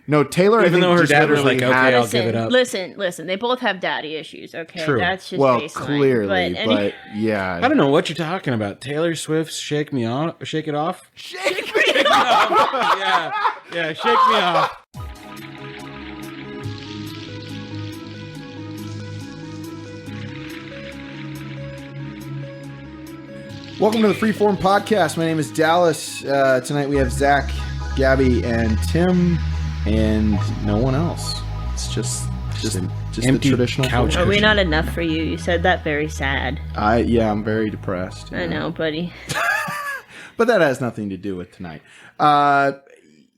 No, Taylor, Even though her dad was like, okay, I'll Listen, give it up. listen. They both have daddy issues. Okay, True. that's just well, baseline. clearly, but yeah. I don't know what you're talking about. Taylor Swift's "Shake Me Off," "Shake It Off." Shake me off. Yeah, "Shake Me Off." Welcome to the Freeform Podcast. My name is Dallas. Tonight we have Zach, Gabby, and Tim, and no one else. It's just the traditional couch. Are we not enough for you? You said that very sad. I'm very depressed. I know, buddy. But that has nothing to do with tonight. I'm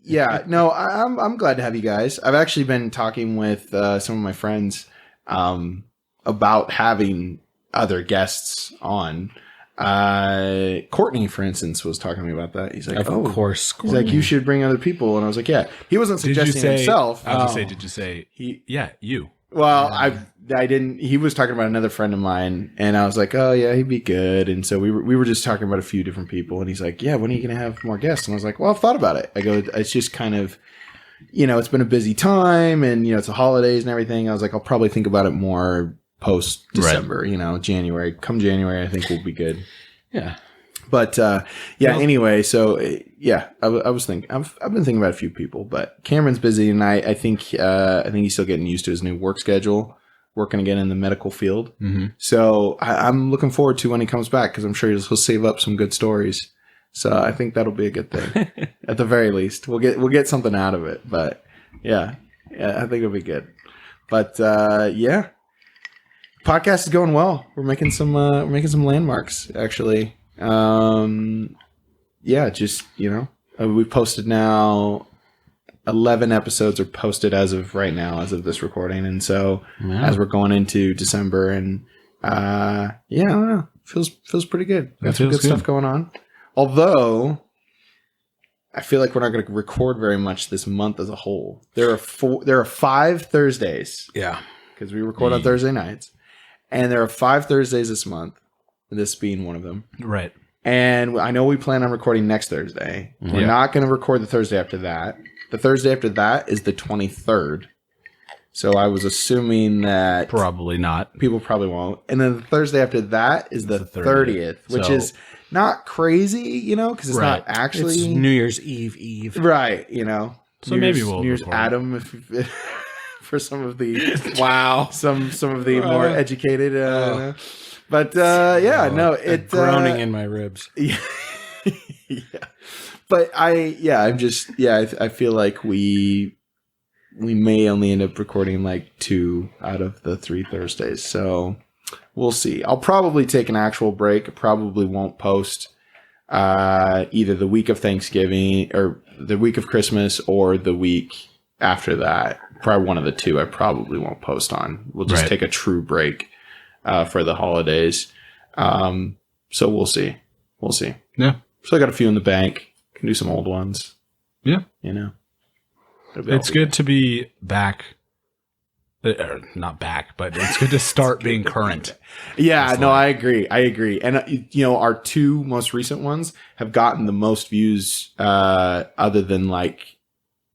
glad to have you guys. I've actually been talking with some of my friends about having other guests on. Courtney, for instance, was talking to me about that. He's like, of course. He's like, you should bring other people. And I was like, yeah. He wasn't suggesting himself. Did you say, yeah, you? Well, I didn't. He was talking about another friend of mine, and I was like, oh yeah, he'd be good. And so we were just talking about a few different people, and he's like, yeah, when are you going to have more guests? And I was like, well, I've thought about it. I go, it's just kind of, it's been a busy time, and it's the holidays and everything. I was like, I'll probably think about it more post December, January. Come January, I think we'll be good. Yeah. But anyway, so I was thinking, I've been thinking about a few people, but Cameron's busy, and I think he's still getting used to his new work schedule, working again in the medical field. Mm-hmm. So I'm looking forward to when he comes back, because I'm sure he'll save up some good stories. So I think that'll be a good thing. At the very least, we'll get something out of it. But yeah, I think it'll be good. But podcast is going well. We're making some landmarks, actually. We've posted now 11 episodes are posted as of right now, as of this recording. And so as we're going into December, and I don't know, feels pretty good. Got some good stuff going on. Although I feel like we're not going to record very much this month as a whole. There are 5 Thursdays. Yeah. Because we record on Thursday nights. And there are 5 Thursdays this month, this being one of them. Right. And I know we plan on recording next Thursday. Mm-hmm. We're not going to record the Thursday after that. The Thursday after that is the 23rd. So I was assuming that... Probably not. People probably won't. And then the Thursday after that is the 30th, which is not crazy, because it's not actually... It's New Year's Eve. Right, So maybe we'll New Year's record. Adam, if for some of the some of the more educated but it's groaning in my ribs. Yeah. But I feel like we may only end up recording like 2 out of the 3 Thursdays, so we'll see. I'll probably take an actual break. I probably won't post either the week of Thanksgiving or the week of Christmas or the week after that. Probably one of the two I probably won't post on. We'll just take a true break for the holidays. So we'll see. Yeah. So I got a few in the bank. Can do some old ones. Yeah. It's good to be back. Not back, but it's good to start being current. Yeah, I agree. And, our 2 most recent ones have gotten the most views other than like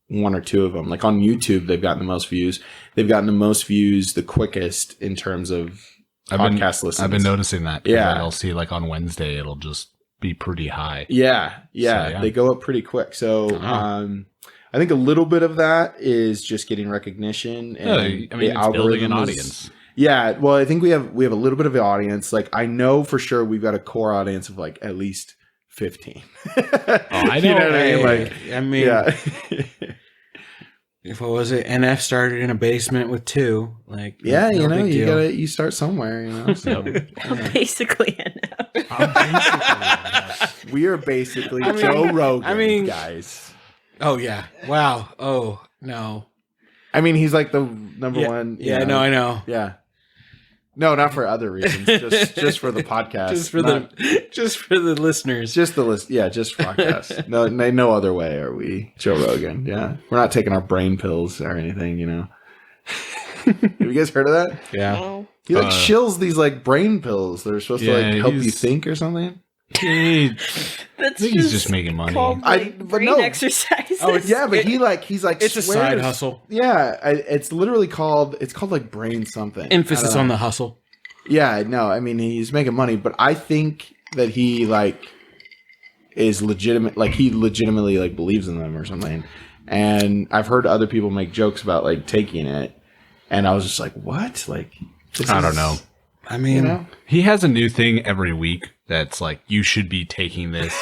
1 or 2 of them. Like on YouTube, they've gotten the most views. They've gotten the most views the quickest in terms of podcast listens. I've been noticing that. Yeah. I'll see like on Wednesday, it'll just be pretty high. Yeah. They go up pretty quick. So I think a little bit of that is just getting recognition. And it's building an audience. Yeah. Well, I think we have a little bit of an audience. Like I know for sure we've got a core audience of like at least 15. I know. If what was it? NF started in a basement with 2. Like you start somewhere. So, Basically enough. We are basically Joe Rogan, guys. Oh yeah! Wow! Oh no! I mean, he's like the number one. Yeah, no, I know. Yeah. No, not for other reasons. Just for the podcast. just for the listeners. Just the list. Yeah, just for podcasts. No other way are we Joe Rogan. Yeah, we're not taking our brain pills or anything. Have you guys heard of that? Yeah. He shills these like brain pills that are supposed to like help you think or something. I That's think he's just making money. called but brain no. exercises. Oh, Yeah, but he's like It's a swears- side hustle. Yeah, it's literally called like brain something. Emphasis I don't on know. the hustle. Yeah, no, I mean he's making money, but I think that he like is legitimate. Like he legitimately like believes in them or something. And I've heard other people make jokes about like taking it, and I was just like, what? Like, I don't know. I mean, You know? He has a new thing every week that's like, you should be taking this.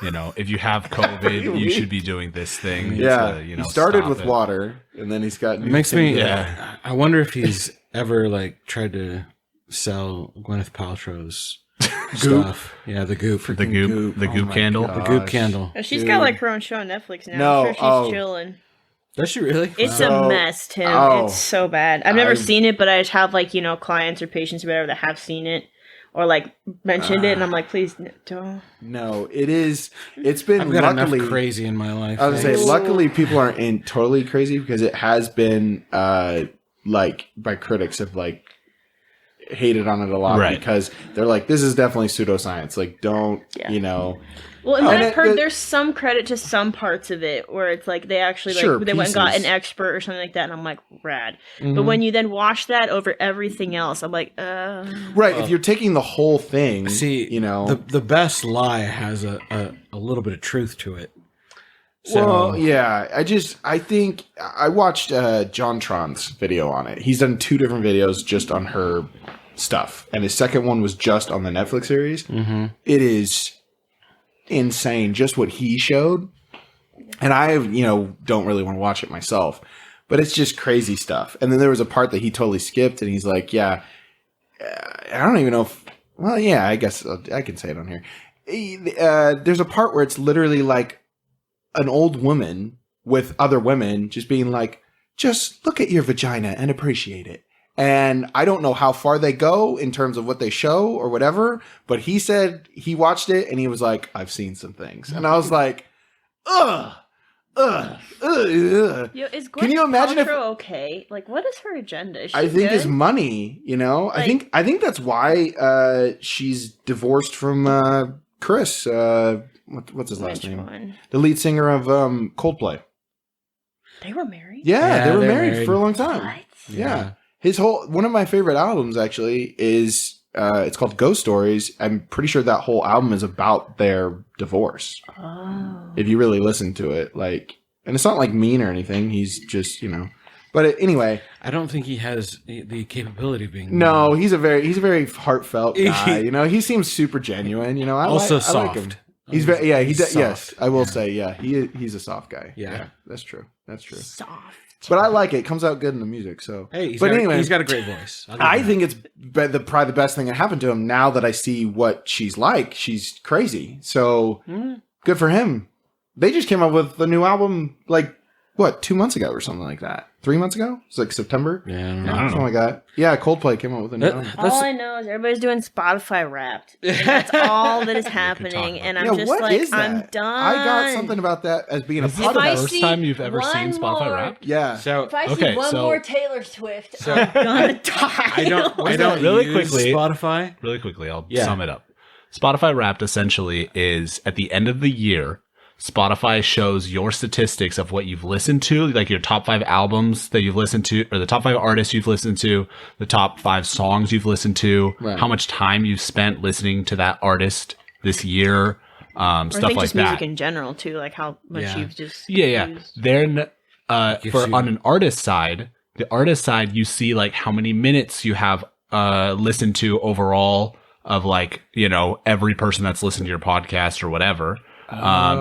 If you have COVID, you should be doing this thing. Yeah, to, he started stop with it. water, and then he's got. it makes me. Yeah. I wonder if he's ever like tried to sell Gwyneth Paltrow's stuff. Yeah, the Goop. The goop, the Oh goop my candle. God. The Goop candle. She's Dude. got like her own show on Netflix now. No, I'm sure she's oh. chilling. Does she really? It's So- a mess, Tim. oh. It's so bad. I've never I've- seen it, but I just have like, clients or patients or whatever that have seen it or like mentioned it, and I'm like, please don't. No, it is. It's been I've got luckily enough crazy in my life. I was gonna say, Ooh. luckily, people aren't in totally crazy because it has been like by critics have like hated on it a lot Right. because they're like, this is definitely pseudoscience. Like, don't Yeah. Well, and Oh. what And I've heard, the- there's some credit to some parts of it where it's like they actually like Sure, they went and got an pieces. expert or something like that, and I'm like, rad. Mm-hmm. But when you then watch that over everything else, I'm like, right. If you're taking the whole thing, See, the best lie has a little bit of truth to it. So, well, yeah. I think I watched John Tron's video on it. He's done 2 different videos just on her stuff, and his second one was just on the Netflix series. mm-hmm. It is insane just what he showed, and I don't really want to watch it myself, but it's just crazy stuff. And then there was a part that he totally skipped, and he's like, yeah, I don't even know if, well, yeah, I guess I can say it on here. There's a part where it's literally like an old woman with other women just being like, just look at your vagina and appreciate it. And I don't know how far they go in terms of what they show or whatever, but he said he watched it and he was like, I've seen some things. And I was like, ugh. is Can you imagine if- Paltrow okay? Like, what is her agenda? Is she I think good? it's money, I think that's why she's divorced from Chris. What's his last Which name? one? The lead singer of Coldplay. They were married. Yeah, they were they're married for a long time. What? Yeah. One of my favorite albums actually is it's called Ghost Stories. I'm pretty sure that whole album is about their divorce. Oh. If you really listen to it, and it's not like mean or anything. He's just, But anyway, I don't think he has the capability of being. no, he's a very heartfelt guy. He seems super genuine. I Also I like him. soft. He's very he He's does. Yes, soft. I will say, yeah, he's a soft guy. Yeah. That's true. Soft. But I like it. It comes out good in the music. So, Hey, he's got a great voice. I'll give I him think it's probably the best thing that happened to him. Now that I see what she's like, she's crazy. So good for him. They just came up with the new album 2 months ago or something like that. 3 months ago? It's like September. that. Yeah, I don't I know. don't know. Something like that. Yeah, Coldplay came up with a new album. All I know is everybody's doing Spotify Wrapped. And that's all that is happening. And I'm just what like, is that? I'm done. I got something about that as being Is a this part the of I that. first see time you've ever seen one Spotify more- Wrapped? Yeah. So If I Okay, see one so- more Taylor Swift, So- I'm gonna die. I don't Really use quickly. Spotify. Really quickly, I'll Yeah. sum it up. Spotify Wrapped essentially is at the end of the year, Spotify shows your statistics of what you've listened to, like your top 5 albums that you've listened to, or the top 5 artists you've listened to, the top 5 songs you've listened to, Right. how much time you've spent listening to that artist this year, Or I stuff think like just music that. in general too, like how much Yeah. you've just Yeah. used. Then Gives for you- on an artist side, you see like how many minutes you have listened to overall of every person that's listened to your podcast or whatever.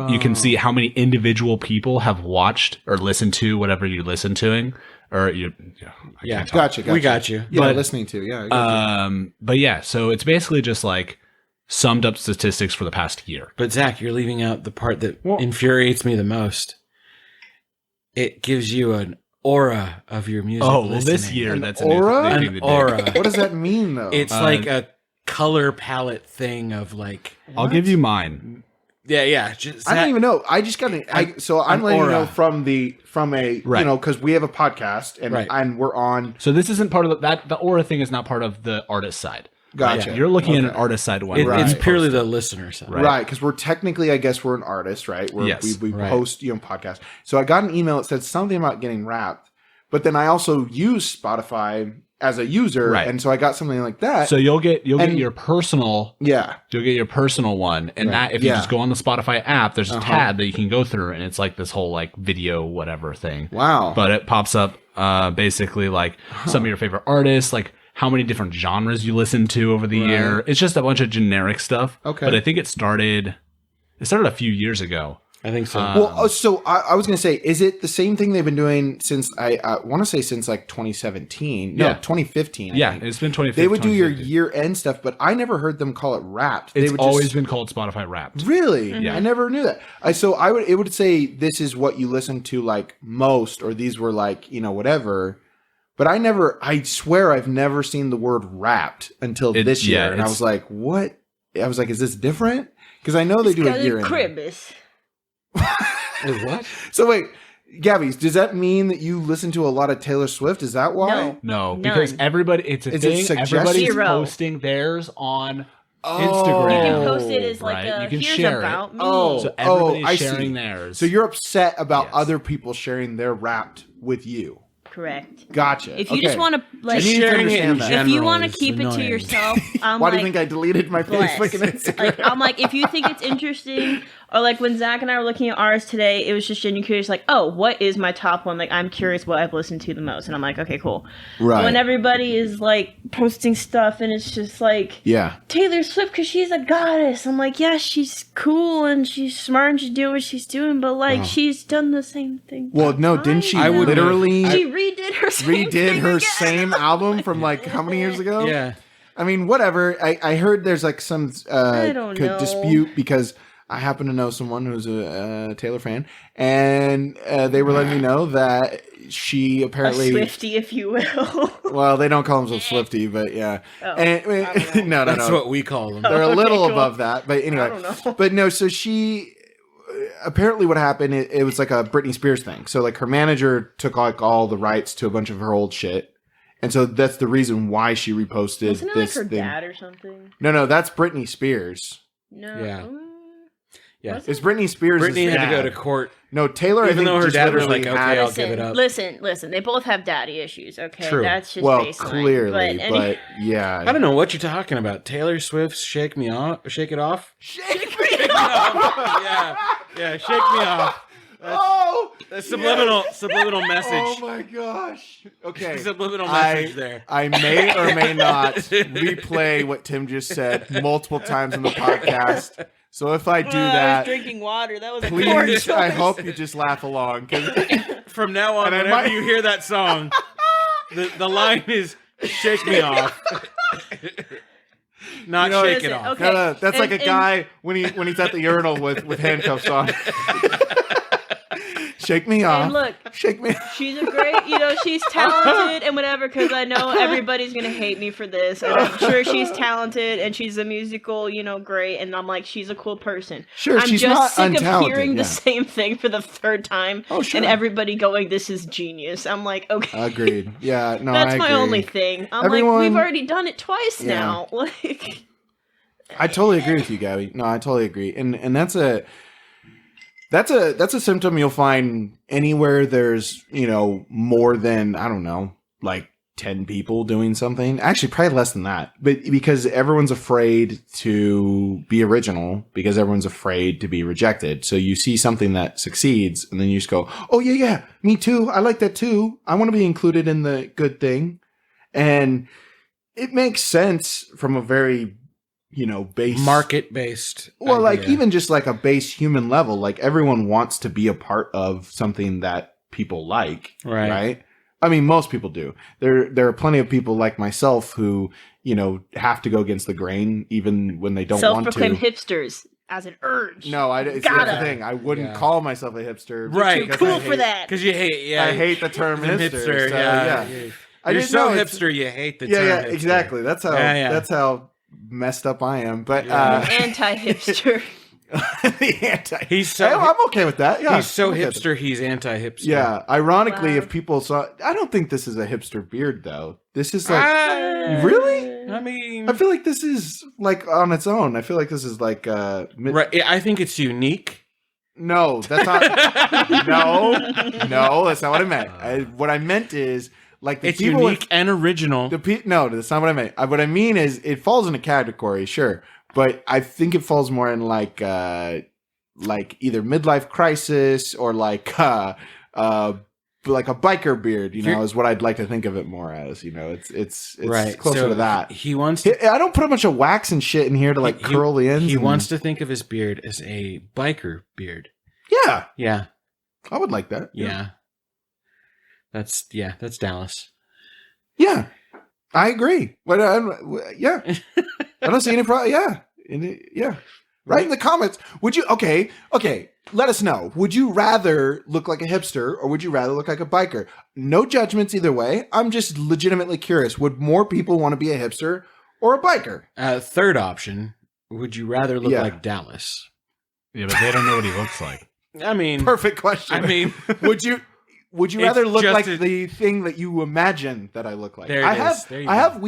You can see how many individual people have watched or listened to whatever you're listening to, or you. I Yeah. can't talk. Gotcha. We got you. Yeah, But- listening to. Yeah. I got you. But yeah, so it's basically just like summed up statistics for the past year. But Zach, you're leaving out the part that infuriates me the most. It gives you an aura of your music. Oh, well, this listening. year An that's aura? a new thing An to do. aura. What does that mean, though? It's like a color palette thing of like. I'll give you mine. Yeah. Just I don't even know. I just got I'm an letting you know aura. from a Right. because we have a podcast and Right. and we're on. So this isn't part of that. The aura thing is not part of the artist side. Gotcha. You're looking at an artist side one. It's purely the listener side. Right, because we're technically, I guess, we're an artist, right? We host podcasts. So I got an email that said something about getting Wrapped, but then I also use Spotify as a user, and so I got something like that. So you'll get your personal, you'll get your personal one, and that if you just go on the Spotify app, there's a tab that you can go through, and it's like this whole like video whatever thing. Wow! But it pops up basically like some of your favorite artists, like how many different genres you listen to over the year. It's just a bunch of generic stuff. Okay, but I think it started a few years ago. I think so. I was going to say, is it the same thing they've been doing since, I want to say since like 2017? No, 2015. I think. It's been 2015. They would do your year-end stuff, but I never heard them call it Wrapped. It's always been called Spotify Wrapped. Really? Yeah. I never knew that. It would say this is what you listen to like most, or these were like, whatever. But I swear I've never seen the word Wrapped until this year. And I was like, what? I was like, is this different? Because I know they do a year-end. Cribbis. What? So wait, Gabby, does that mean that you listen to a lot of Taylor Swift? Is that why? No, because it's a thing. Everybody's posting theirs on Instagram. You can post it as like you can here's share about it. me. So everybody's sharing see. theirs. So you're upset about other people sharing their Wrapped with you. Correct. Gotcha. If you just want to like sharing it in if you want to general keep is it to annoying. yourself, why do you think I deleted my Facebook and Instagram? Like I'm like, if you think it's interesting, or like when Zach and I were looking at ours today, it was just genuinely curious, like, oh, what is my top one? Like I'm curious what I've listened to the most, and I'm like, okay, cool. Right. But when everybody is like posting stuff and it's just like, Taylor Swift because she's a goddess. I'm like, yeah, she's cool and she's smart and she's doing what she's doing, but like she's done the same thing. Well, no, didn't she she redid her same album from like how many years ago? Yeah. I mean, whatever. I heard there's like some dispute because I happen to know someone who's a Taylor fan, and they were letting me know that she apparently a Swiftie, if you will. Well, they don't call themselves Swiftie, but yeah. Oh, and, no, that's what we call them. They're a little above that, but anyway. I don't know. But no, so she apparently what happened, it was like a Britney Spears thing. So like her manager took like all the rights to a bunch of her old shit. And so that's the reason why she reposted Wasn't it this like her thing. dad or something? No, that's Britney Spears. No. Yeah. Yeah. It's Britney Spears' Britney had dad. to go to court. No, Taylor, Even I think, though her just dad was literally like, okay, had- I'll give it up. Listen. They both have daddy issues, okay? True. That's just well, baseline. clearly, But, but yeah. I don't know what you're talking about. Taylor Swift's Shake Me Off? Shake It Off? Shake me off! Yeah, Shake Me Off. That's subliminal message. Oh my gosh. Okay. Subliminal message there. I may or may not replay what Tim just said multiple times in the podcast. So if I do I that, was drinking water. That was a poor please, choice. I hope you just laugh along. From now on, And I whenever might- you hear that song, the line is Shake Me Off. Not Shake It Off. Okay. No, that's like a guy when he's at the urinal with handcuffs on. Shake me off. And look, Shake me off. she's a great, she's talented and whatever, because I know everybody's going to hate me for this. And I'm sure she's talented and she's a musical, great. And I'm like, she's a cool person. Sure, I'm she's just not sick untalented, of hearing yeah. the same thing for the third time. Oh, sure. And everybody going, this is genius. I'm like, okay. Agreed. Yeah, no, That's I my agree. only thing. I'm Everyone- like, we've already done it twice Yeah. now. Like, I totally agree with you, Gabby. No, I totally agree. And that's a symptom you'll find anywhere there's, more than, I don't know, like 10 people doing something. Actually, probably less than that. But because everyone's afraid to be original, because everyone's afraid to be rejected. So you see something that succeeds and then you just go, oh yeah, me too. I like that too. I want to be included in the good thing. And it makes sense from a very base Market-based. Well, idea. like even just like a base human level, like everyone wants to be a part of something that people like, right? I mean, most people do. There are plenty of people like myself who, have to go against the grain even when they don't want to. self-proclaimed hipsters as an urge. No, that's the thing. I wouldn't call myself a hipster, Right. Too cool for that. Because you hate, I hate the term hipster. So, yeah. You're so hipster, you hate the term hipster. Exactly. That's how. That's how messed up I am. But anti-hipster. the anti. I'm okay with that. Yeah, He's so I'm okay with hipster, he's anti-hipster. Yeah. Ironically, Wow. if people saw, I don't think this is a hipster beard though. This is like really. I mean, I feel like this is like on its own. I feel like this is like right. I think it's unique. No, that's not. no, that's not what I meant. What I meant is like it's unique and original. No, that's not what I meant. What I mean is it falls in a category, sure, but I think it falls more in like either midlife crisis or like a biker beard. You know, is what I'd like to think of it more as. You know, it's right. closer to that. He wants. I don't put a bunch of wax and shit in here to like curl the ends. He wants to think of his beard as a biker beard. Yeah, yeah, I would like that. Yeah. That's Dallas. Yeah, I agree. But yeah, I don't see any problem. Yeah, Write in the comments. Would you? Okay. Let us know. Would you rather look like a hipster or would you rather look like a biker? No judgments either way. I'm just legitimately curious. Would more people want to be a hipster or a biker? Third option. Would you rather look like Dallas? Yeah, but they don't know what he looks like. I mean, perfect question. I mean, would you rather look like the thing that you imagine that I look like? We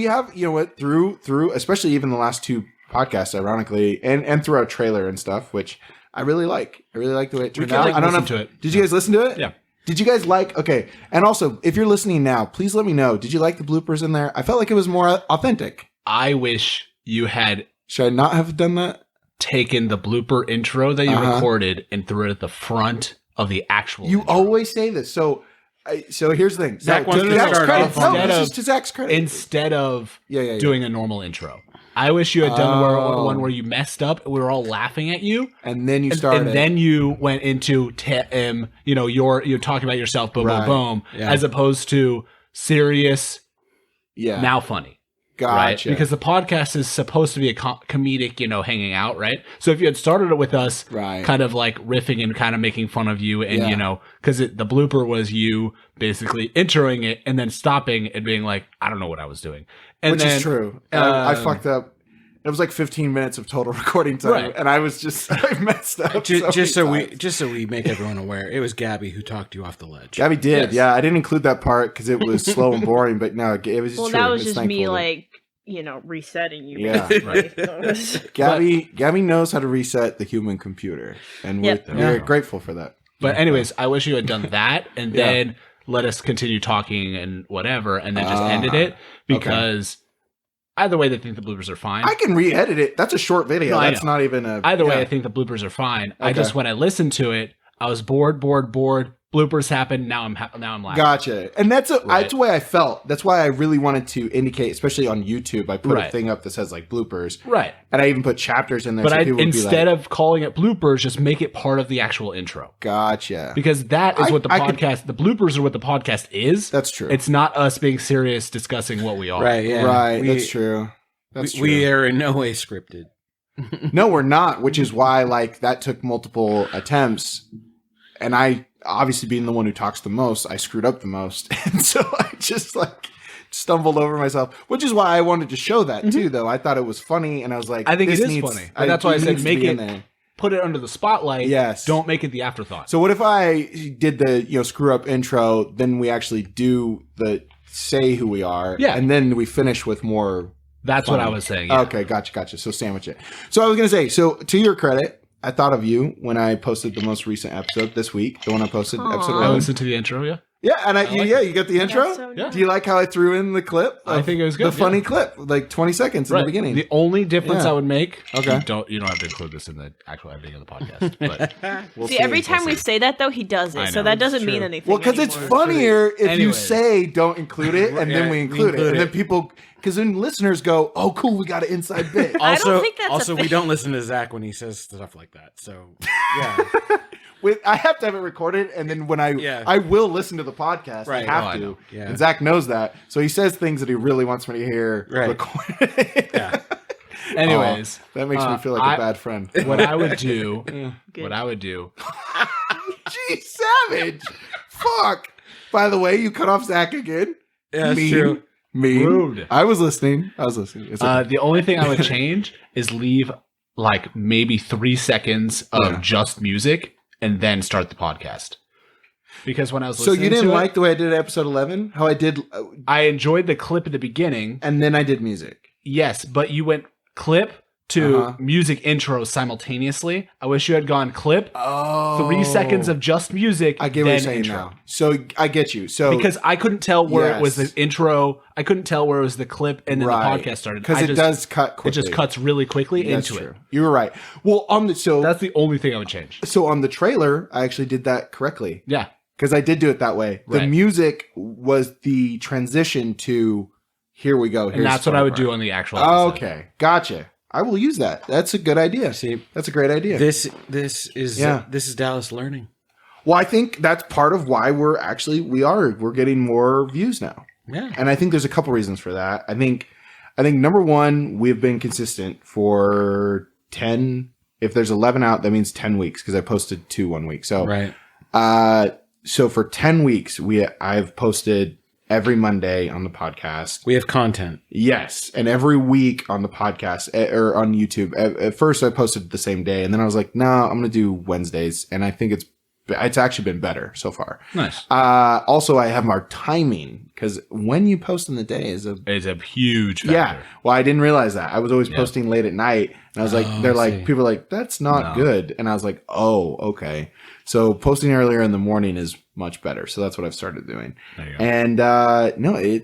have, you know what, through, especially even the last two podcasts, ironically, and through our trailer and stuff, which I really like. I really like the way it turned out. I don't know. To it. Did you guys listen to it? Yeah. Did you guys like, okay. And also, if you're listening now, please let me know. Did you like the bloopers in there? I felt like it was more authentic. I wish you had. Should I not have done that? Taken the blooper intro that you recorded and threw it at the front of the actual You intro. always say this. So here's the thing. Zach wants to start off on this is to Zach's credit. Instead of doing a normal intro. I wish you had done the one where you messed up. We were all laughing at you, and then you started, and then you went into you're talking about yourself, boom, boom, boom, as opposed to serious. Yeah. Now funny. Gotcha. Right? Because the podcast is supposed to be a comedic, hanging out, right? So if you had started it with us, kind of like riffing and kind of making fun of you, and because the blooper was you basically introing it and then stopping and being like, I don't know what I was doing, which is true. I fucked up. It was like 15 minutes of total recording time, and I was I messed up. Just so we make everyone aware, it was Gabby who talked you off the ledge. Gabby did, I didn't include that part because it was slow and boring. But no, it was. Well, true. that was just me, resetting you. Yeah, right. Gabby knows how to reset the human computer, and we're grateful for that. But anyways, I wish you had done that, and then let us continue talking and whatever, and then just ended it because. Either way, I think the bloopers are fine. I can re-edit it. That's a short video. That's not even a... Either way, I think the bloopers are fine. Okay. When I listened to it, I was bored. Bloopers happened. Now I'm laughing. Gotcha. And that's the way I felt. That's why I really wanted to indicate, especially on YouTube, I put a thing up that says like bloopers. Right. And I even put chapters in there. But instead of calling it bloopers, just make it part of the actual intro. Gotcha. Because that is what the podcast, the bloopers are what the podcast is. That's true. It's not us being serious discussing what we are. Right. Yeah. Right. That's true. We are in no way scripted. No, we're not, which is why that took multiple attempts. And I, obviously being the one who talks the most, I screwed up the most. And so I just stumbled over myself, which is why I wanted to show that too, though. I thought it was funny. And I was like, I think it is funny. And that's why I said put it under the spotlight. Yes. Don't make it the afterthought. So what if I did the, screw up intro, then we actually do say who we are. Yeah. And then we finish with more. That's what I was saying. Yeah. Okay. Gotcha. So sandwich it. So I was going to say, to your credit, I thought of you when I posted the most recent episode this week. The one I posted, episode 11. I listened to the intro, yeah. Yeah, and you got the intro? So Do you like how I threw in the clip? I think it was good. The funny clip, 20 seconds in the beginning. The only difference I would make, you don't have to include this in the actual editing of the podcast. But see, every time we say that, though, he does it. So that doesn't mean anything. Well, because it's funnier if you say don't include it, and then we include it. And then people... Because then listeners go, oh, cool, we got an inside bit. I don't think that's we don't listen to Zach when he says stuff like that. So, yeah. I have to have it recorded, and then when I will listen to the podcast. Right. I have to. Yeah. And Zach knows that. So he says things that he really wants me to hear recorded. Yeah. Anyways. That makes me feel like a bad friend. What I would do. Gee, savage. Fuck. By the way, you cut off Zach again. Yeah, that's true. Rude. I was listening. It's okay. The only thing I would change is leave maybe 3 seconds of just music and then start the podcast. Because when I was listening so you didn't like the way I did episode 11? How I did? I enjoyed the clip at the beginning, and then I did music. Yes, but you went clip to music intro simultaneously. I wish you had gone clip. 3 seconds of just music. I get what you're saying now. So I get you. So because I couldn't tell where it was the intro. I couldn't tell where it was the clip and then the podcast started. Because it does cut quickly. It just cuts really quickly into it. You were right. Well, that's the only thing I would change. So on the trailer, I actually did that correctly. Yeah. Because I did do it that way. Right. The music was the transition to here we go. And that's what I would do on the actual episode. Okay. Gotcha. I will use that. That's a good idea. See, that's a great idea. This is Dallas learning. Well, I think that's part of why we're getting more views now. Yeah. And I think there's a couple reasons for that. I think number one, we've been consistent for 10. If there's 11 out, that means 10 weeks because I posted 2 1 week. So, right. So for 10 weeks, I've posted every Monday on the podcast. We have content. Yes. And every week on the podcast or on YouTube. At first I posted the same day and then I was like, no, I'm going to do Wednesdays. And I think it's actually been better so far. Nice. Also I have our timing because when you post in the day is a huge factor. Yeah. Well, I didn't realize that. I was always posting late at night and I was like, people are like, that's not good. And I was like, oh, okay. So posting earlier in the morning is much better. So that's what I've started doing. There you go. And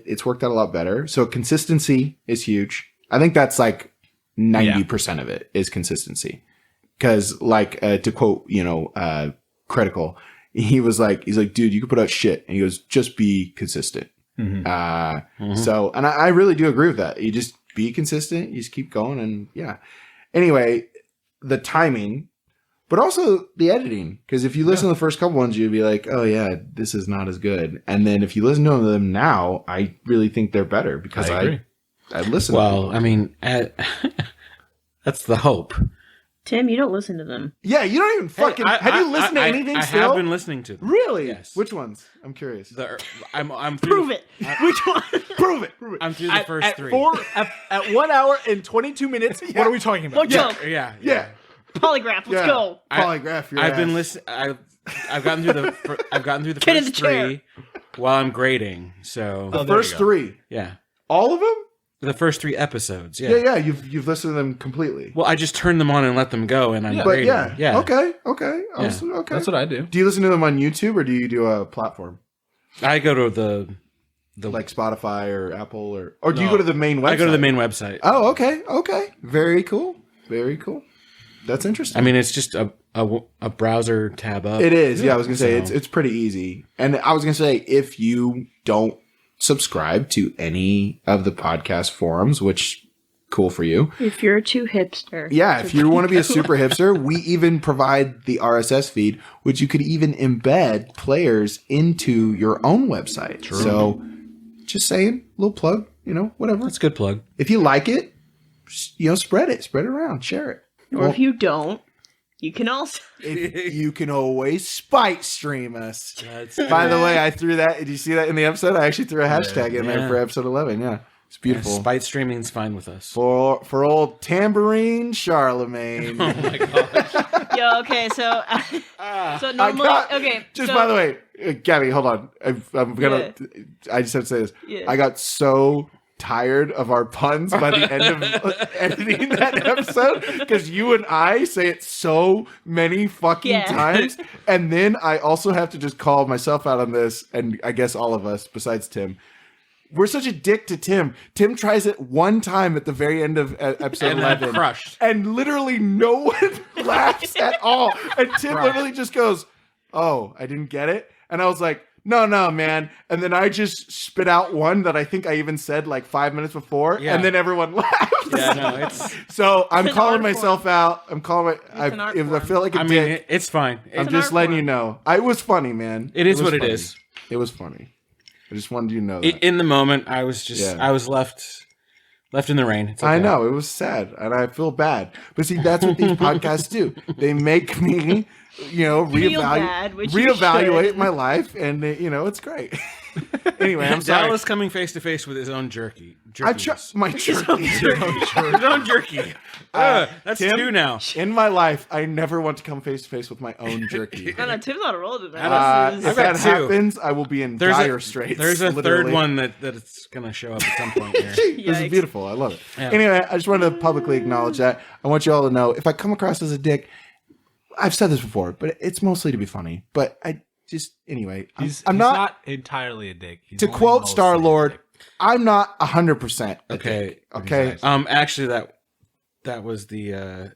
it's worked out a lot better. So consistency is huge. I think that's like 90% of it is consistency. Because to quote, Critical, he's like, dude, you can put out shit. And he goes, just be consistent. Mm-hmm. So, and I really do agree with that. You just be consistent. You just keep going. And yeah. Anyway, the timing. But also the editing, because if you listen to the first couple ones, you'd be like, oh, yeah, this is not as good. And then if you listen to them now, I really think they're better because I listen to them. Well, I mean, that's the hope. Tim, you don't listen to them. Yeah, you don't even fucking... have you listened to anything still? I have been listening to them. Really? Yes. Which ones? I'm curious. I'm Prove it. Which one? Prove it. I'm through the first 3. At 1 hour and 22 minutes, what are we talking about? What joke? Yeah. Polygraph, let's go. Polygraph. I've been listening. I've gotten through the first 3 while I'm grading. So the first 3. Yeah. All of them? The first 3 episodes. Yeah. Yeah. You've listened to them completely. Well, I just turn them on and let them go, and I'm grading. Yeah. Okay. Yeah. Okay. That's what I do. Do you listen to them on YouTube or do you do a platform? I go to the like Spotify or Apple or do you go to the main website? I go to the main website. Oh, okay. Very cool. That's interesting. I mean, it's just a browser tab up. It is. Yeah, I was going to say it's pretty easy. And I was going to say if you don't subscribe to any of the podcast forums, which cool for you. If you're too hipster. Yeah, if you want to be a super hipster, we even provide the RSS feed, which you could even embed players into your own website. True. So just saying, little plug, whatever. That's a good plug. If you like it, spread it around, share it. Or if you don't, you can also. You can always spite stream us. By the way, I threw that. Did you see that in the episode? I actually threw a hashtag in there for episode 11. Yeah. It's beautiful. Spite streaming's fine with us. For old Tambourine Charlemagne. Oh my gosh. Yo, okay, so normally, by the way, Gabby, hold on. I just have to say this. Yeah. I got so tired of our puns by the end of editing that episode because you and I say it so many fucking times, and then I also have to just call myself out on this, and I guess all of us besides Tim. We're such a dick to Tim. Tim tries it one time at the very end of episode 11. Crushed. And literally no one laughs at all. And Tim literally just goes, oh, I didn't get it. And I was like, no, man. And then I just spit out one that I think I even said like 5 minutes before. Yeah. And then everyone laughed. Yeah, no, it's... So I'm calling myself out. I feel like a dick. It's fine. I'm just letting you know. It was funny, man. It is what it is. It was funny. I just wanted you to know that. In the moment, I was just, I was left in the rain. It's okay. I know, it was sad, and I feel bad. But see, that's what these podcasts do. They make me, reevaluate my life, and it's great. Anyway, I'm sorry. Dallas coming face to face with his own jerky. My jerky. His own jerky. That's Tim, 2 now. In my life, I never want to come face to face with my own jerky. No, Tim's on a roll today. If that 2. happens, I will be in dire straits. There's a literally. third one that it's going to show up at some point here. This is beautiful. I love it. Yeah. Anyway, I just wanted to publicly acknowledge that. I want you all to know, if I come across as a dick, I've said this before, but it's mostly to be funny. But I just, anyway, He's I'm not entirely a dick. He's to only quote mostly Star-Lord, a dick. I'm not 100% a Okay. dick. Okay. Actually, that was the.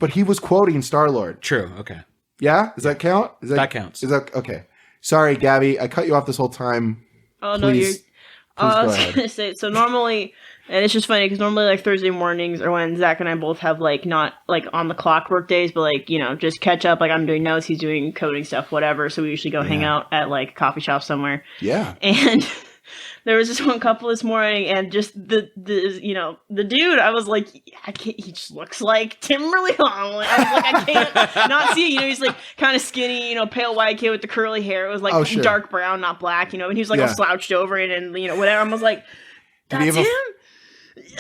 But he was quoting Star-Lord. True. Okay. Yeah? Does that count? That counts. Is that okay? Sorry, Gabby. I cut you off this whole time. Oh, no, you're. Please I go was ahead. going to say, so normally, and it's just funny because normally, like, Thursday mornings are when Zach and I both have, like, not, like, on the clock work days, but, like, you know, just catch up. Like, I'm doing notes, he's doing coding stuff, whatever. So we usually go hang out at, like, a coffee shop somewhere. Yeah. And there was this one couple this morning, and just the dude, I was like, I can't, he just looks like Timberly. I was like, I can't not see it. You know, he's like kind of skinny, you know, pale white kid with the curly hair. It was like dark brown, not black, you know, and he was like all slouched over it and, you know, whatever. I was like, that's him?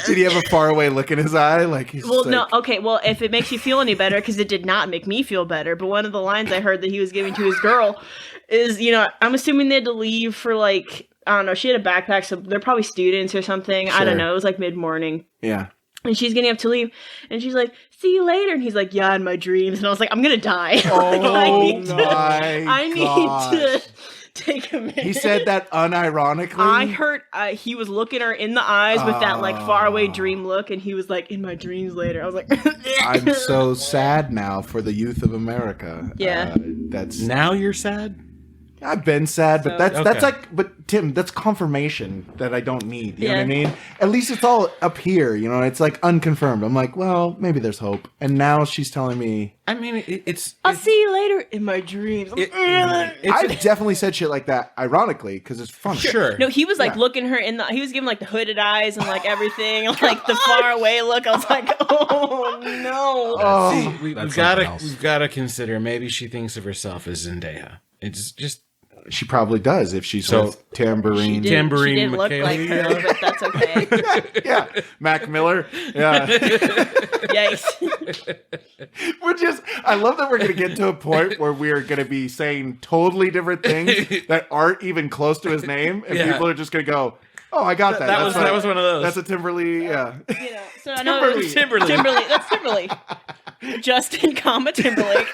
Did he have a faraway look in his eye? Like he's no, okay, well, if it makes you feel any better, because it did not make me feel better, but one of the lines I heard that he was giving to his girl is, you know, I'm assuming they had to leave for like, I don't know, she had a backpack, so they're probably students or something. Sure. I don't know. It was like mid-morning. Yeah. And she's getting up to leave, and she's like, "See you later." And he's like, "Yeah, in my dreams." And I was like, "I'm gonna die." Oh I need to take a minute. He said that unironically. I heard he was looking her in the eyes with that like faraway dream look, and he was like, "In my dreams later." I was like, I'm so sad now for the youth of America. Yeah. That's now you're sad. I've been sad, but that's like, but Tim, that's confirmation that I don't need. You know what I mean? At least it's all up here. You know, it's like unconfirmed. I'm like, well, maybe there's hope. And now she's telling me. I mean, it's. I'll see you later in my dreams. I've definitely said shit like that, ironically, because it's funny. Sure. No, he was like looking her in the. He was giving like the hooded eyes and like everything, and like the far away look. I was like, oh no. See, we've got to consider maybe she thinks of herself as Zendaya. It's just. She probably does if she's with Tambourine. She didn't look like her, but that's okay. Yeah, Mac Miller. Yeah. Yikes. I love that we're going to get to a point where we are going to be saying totally different things that aren't even close to his name, and people are just going to go, "Oh, I got that." That was one of those. That's a Timberly. Yeah. You know, so I know Timberly. That's Timberly. Justin, Timberlake.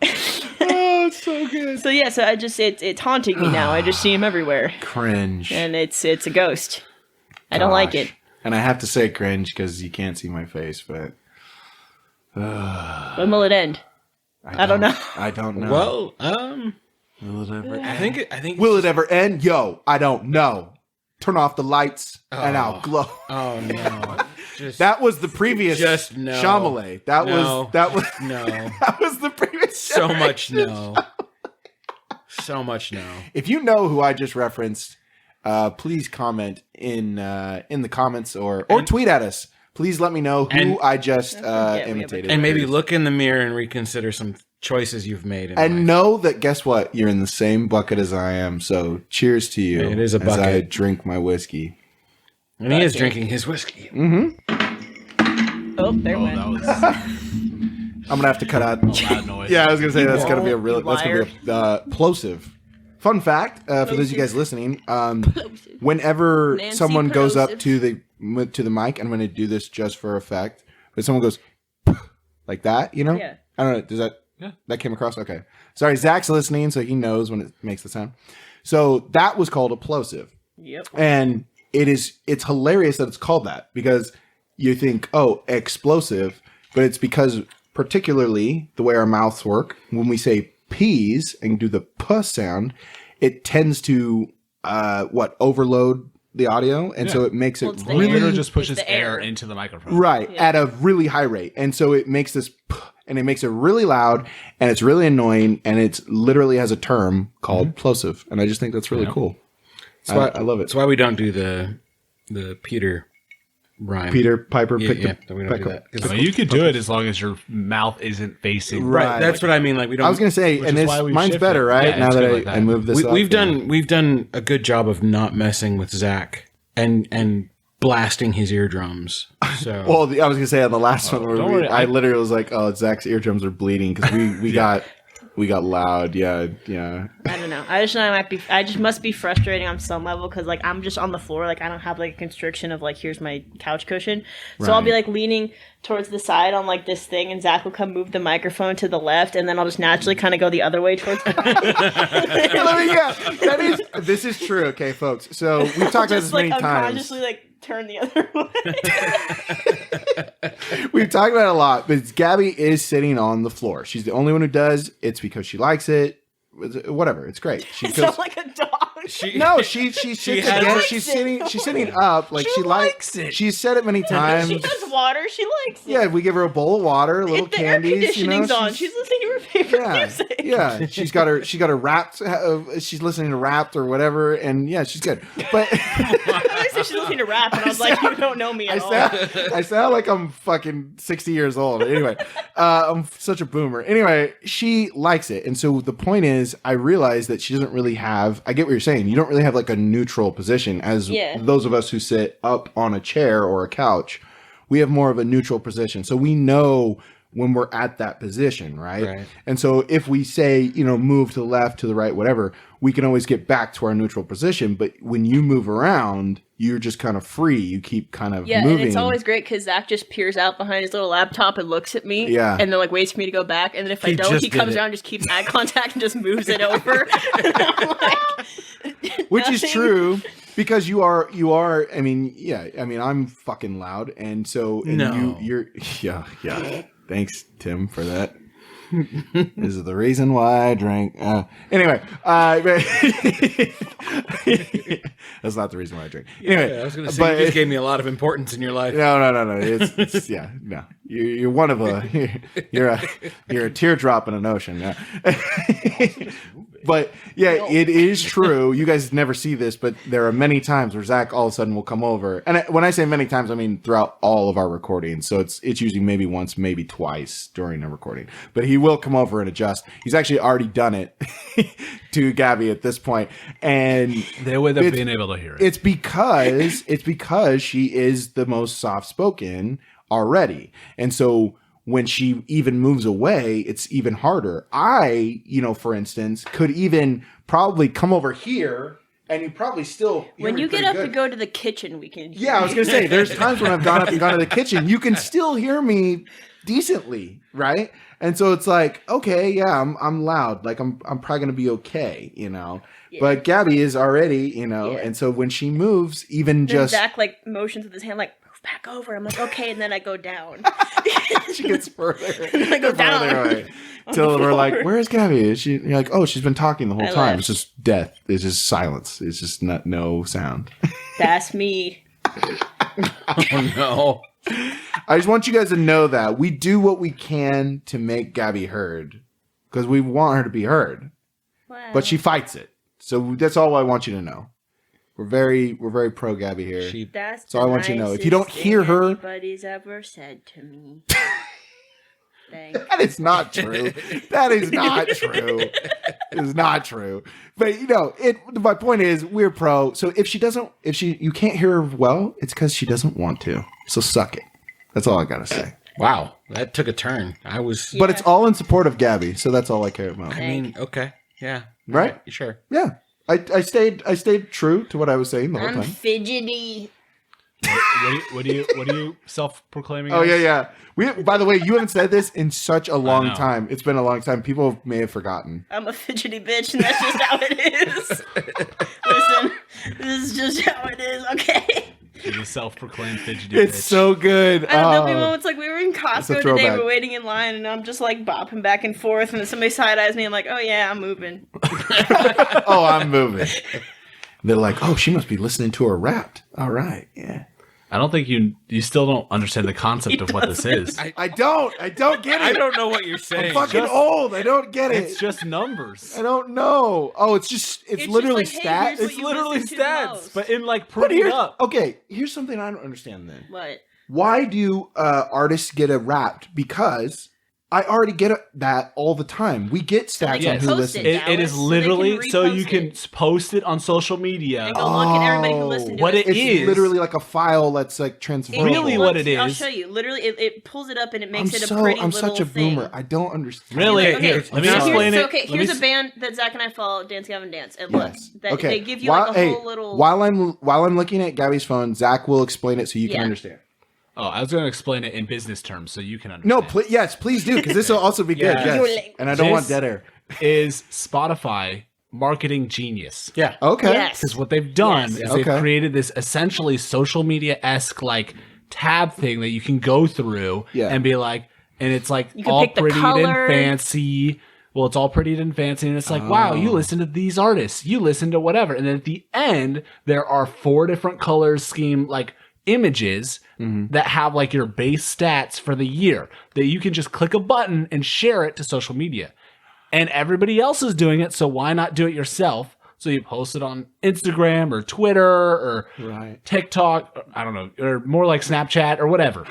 Oh, it's so good. So yeah, so it's haunting me now. I just see him everywhere. Cringe. And it's a ghost. I don't like it. And I have to say cringe because you can't see my face, but when will it end? I don't know. I don't know. Well, will it ever end? I think will it ever end? Yo, I don't know. Turn off the lights and I'll glow. Oh no. That was the previous no. Chalamet. That was no. That was the previous. So much no. So much no. If you know who I just referenced, please comment in the comments or tweet at us. Please let me know who I just imitated. And maybe look in the mirror and reconsider some choices you've made. And know that, guess what? You're in the same bucket as I am. So cheers to you. It is a bucket. As I drink my whiskey. And he is drinking his whiskey. Mm-hmm. Oh, there went. That was I'm going to have to cut out. loud noise. Yeah, I was going to say that's going to be plosive. Fun fact, for those of you guys listening, whenever someone goes up to the mic, and I'm going to do this just for effect, but someone goes like that, you know? Yeah. I don't know. Does that came across? Okay. Sorry, Zach's listening, so he knows when it makes the sound. So that was called a plosive. Yep. And it's hilarious that it's called that because you think, oh, explosive, but it's because particularly the way our mouths work, when we say peas and do the p sound, it tends to overload the audio, and so it makes it really just pushes air into the microphone, right, at a really high rate, and so it makes this p, and it makes it really loud, and it's really annoying, and it's literally has a term called plosive, and I just think that's really cool. That's why I love it. That's why we don't do the Peter rhyme. Peter Piper Yeah, picked yeah. the We don't do peck. that. No, you could do it as long as your mouth isn't facing. Right. That's what I mean. Like we don't. I was gonna say, Which and is it's, why we mine's shifted. better, right? Yeah, now it's that good like that. I moved this up. we've done a good job of not messing with Zach and blasting his eardrums. So Well, I was gonna say on the last one, don't where worry, I literally was like, "Oh, Zach's eardrums are bleeding" because we got loud. Yeah. I don't know. I just know I just must be frustrating on some level because like I'm just on the floor. Like I don't have like a constriction of like here's my couch cushion. So I'll be like leaning towards the side on like this thing, and Zach will come move the microphone to the left, and then I'll just naturally kind of go the other way towards the This is true. Okay, folks. So we've talked about this many times. unconsciously like turn the other way. We've talked about it a lot, but Gabby is sitting on the floor. She's the only one who does. It's because she likes it. Whatever. It's great. She It feels sounds like a dog. she sits again. She's sitting up. Like she likes it. She's said it many times. She does water. She likes it. Yeah, we give her a bowl of water, little If the air candies. conditioning's on. She's listening to her favorite music. Yeah, she's got her Wrapped. She's listening to Wrapped or whatever, and yeah, she's good. But I said she's listening to rap, and I was like, you don't know me at all. I sound like I'm fucking 60 years old. Anyway, I'm such a boomer. Anyway, she likes it, and so the point is, I realize that she doesn't really have. I get what you're saying. You don't really have like a neutral position as those of us who sit up on a chair or a couch. We have more of a neutral position, so we know when we're at that position, right? And so if we say, move to the left, to the right, whatever, we can always get back to our neutral position. But when you move around, you're just kind of free. You keep kind of moving. And it's always great because Zach just peers out behind his little laptop and looks at me. Yeah. And then like waits for me to go back. And then if I don't, he comes around, just keeps eye contact and just moves it over. Which is true. Because you are, I'm fucking loud. And so, you're, yeah. Thanks, Tim, for that. This is the reason why I drank. Anyway, that's not the reason why I drink. Anyway, I was going to say, you just gave me a lot of importance in your life. No. It's no. You're one of you're a teardrop in an ocean. Yeah. But yeah, it is true. You guys never see this, but there are many times where Zach all of a sudden will come over. And when I say many times, I mean throughout all of our recordings. So it's usually maybe once, maybe twice during a recording. But he will come over and adjust. He's actually already done it to Gabby at this point. And they would have been able to hear it. It's because she is the most soft-spoken already. And so when she even moves away, it's even harder. I, for instance, could even probably come over here and you probably still hear when me you get up good. to go to the kitchen, we can. Yeah, I was going to say, there's times when I've gone up and gone to the kitchen. You can still hear me decently, right? And so it's like, okay, yeah, I'm loud. Like I'm probably going to be okay, Yeah. But Gabby is already, and so when she moves, even then just Zach like motions with his hand, like move back over. I'm like, okay, and then I go down. She gets further. I go down. Away. Till we're like, where's Gabby? Is she? You're like, oh, she's been talking the whole time. left. It's just death. It's just silence. It's just no sound. That's me. Oh no. I just want you guys to know that we do what we can to make Gabby heard because we want her to be heard, but she fights it. So that's all I want you to know. We're very pro Gabby here. That's so I want you to know if you don't hear her, anybody's ever said to me. That is not true. That is not true. It is not true. But my point is we're pro. So if you can't hear her well, it's because she doesn't want to. So suck it. That's all I gotta say. Wow, that took a turn. But it's all in support of Gabby, so that's all I care about. I mean, okay, yeah, right? Sure, yeah. I stayed true to what I was saying the whole time. I'm fidgety. What are you self-proclaiming? Oh yeah. By the way, you haven't said this in such a long time. It's been a long time. People may have forgotten. I'm a fidgety bitch, and that's just how it is. Listen, this is just how it is. Okay. She's a self-proclaimed fidgety It's bitch. so good. There'll be moments like we were in Costco today, throwback. we're waiting in line, and I'm just like bopping back and forth, and then somebody side-eyes me, I'm like, oh yeah, I'm moving. Oh, I'm moving. They're like, oh, she must be listening to her Wrapped. All right, yeah. I don't think you still don't understand the concept of what this is. I don't get it. I don't know what you're saying. I'm fucking old. I don't get it. It's just numbers. I don't know. Oh, it's literally just like, hey, stats. here's It's what you literally listen to the stats, most. but in like But putting it here's up. okay. Here's something I don't understand. Then What? why do artists get a Wrapped? Because I already get that all the time. We get stats can on who post listens. it. It is So they can literally so you repost can it. post it on social media. And go look at everybody who listened to What it. it It's is literally like a file that's like transferable. Really what it I'll is- show you. Literally, it pulls it up and it makes it a I'm pretty such little a boomer. thing. I don't understand. Really? Okay, Here, let me I'm explain sorry. it. So, okay, Let here's me a band that Zach and I follow, Dance Gavin Dance. And Yes. look, Okay. they give you like a whole little. While I'm looking at Gabby's phone, Zach will explain it so you can Yeah. understand. Oh, I was going to explain it in business terms so you can understand. No, yes, please do, because this will also be good. Yeah. Yes. And I don't want This- dead air. Is Spotify marketing genius? Yeah. Okay. Yes. Because what they've done Yes. is Okay. they've created this essentially social media-esque like tab thing that you can go through Yeah. and be like, and it's like You can all pick the pretty color. and fancy. Well, it's all pretty and fancy, and it's like, wow, you listen to these artists, you listen to whatever, and then at the end there are 4 different colors scheme like images that have like your base stats for the year that you can just click a button and share it to social media. And everybody else is doing it, so why not do it yourself? So you post it on Instagram or Twitter or Right. TikTok, or, I don't know, or more like Snapchat or whatever.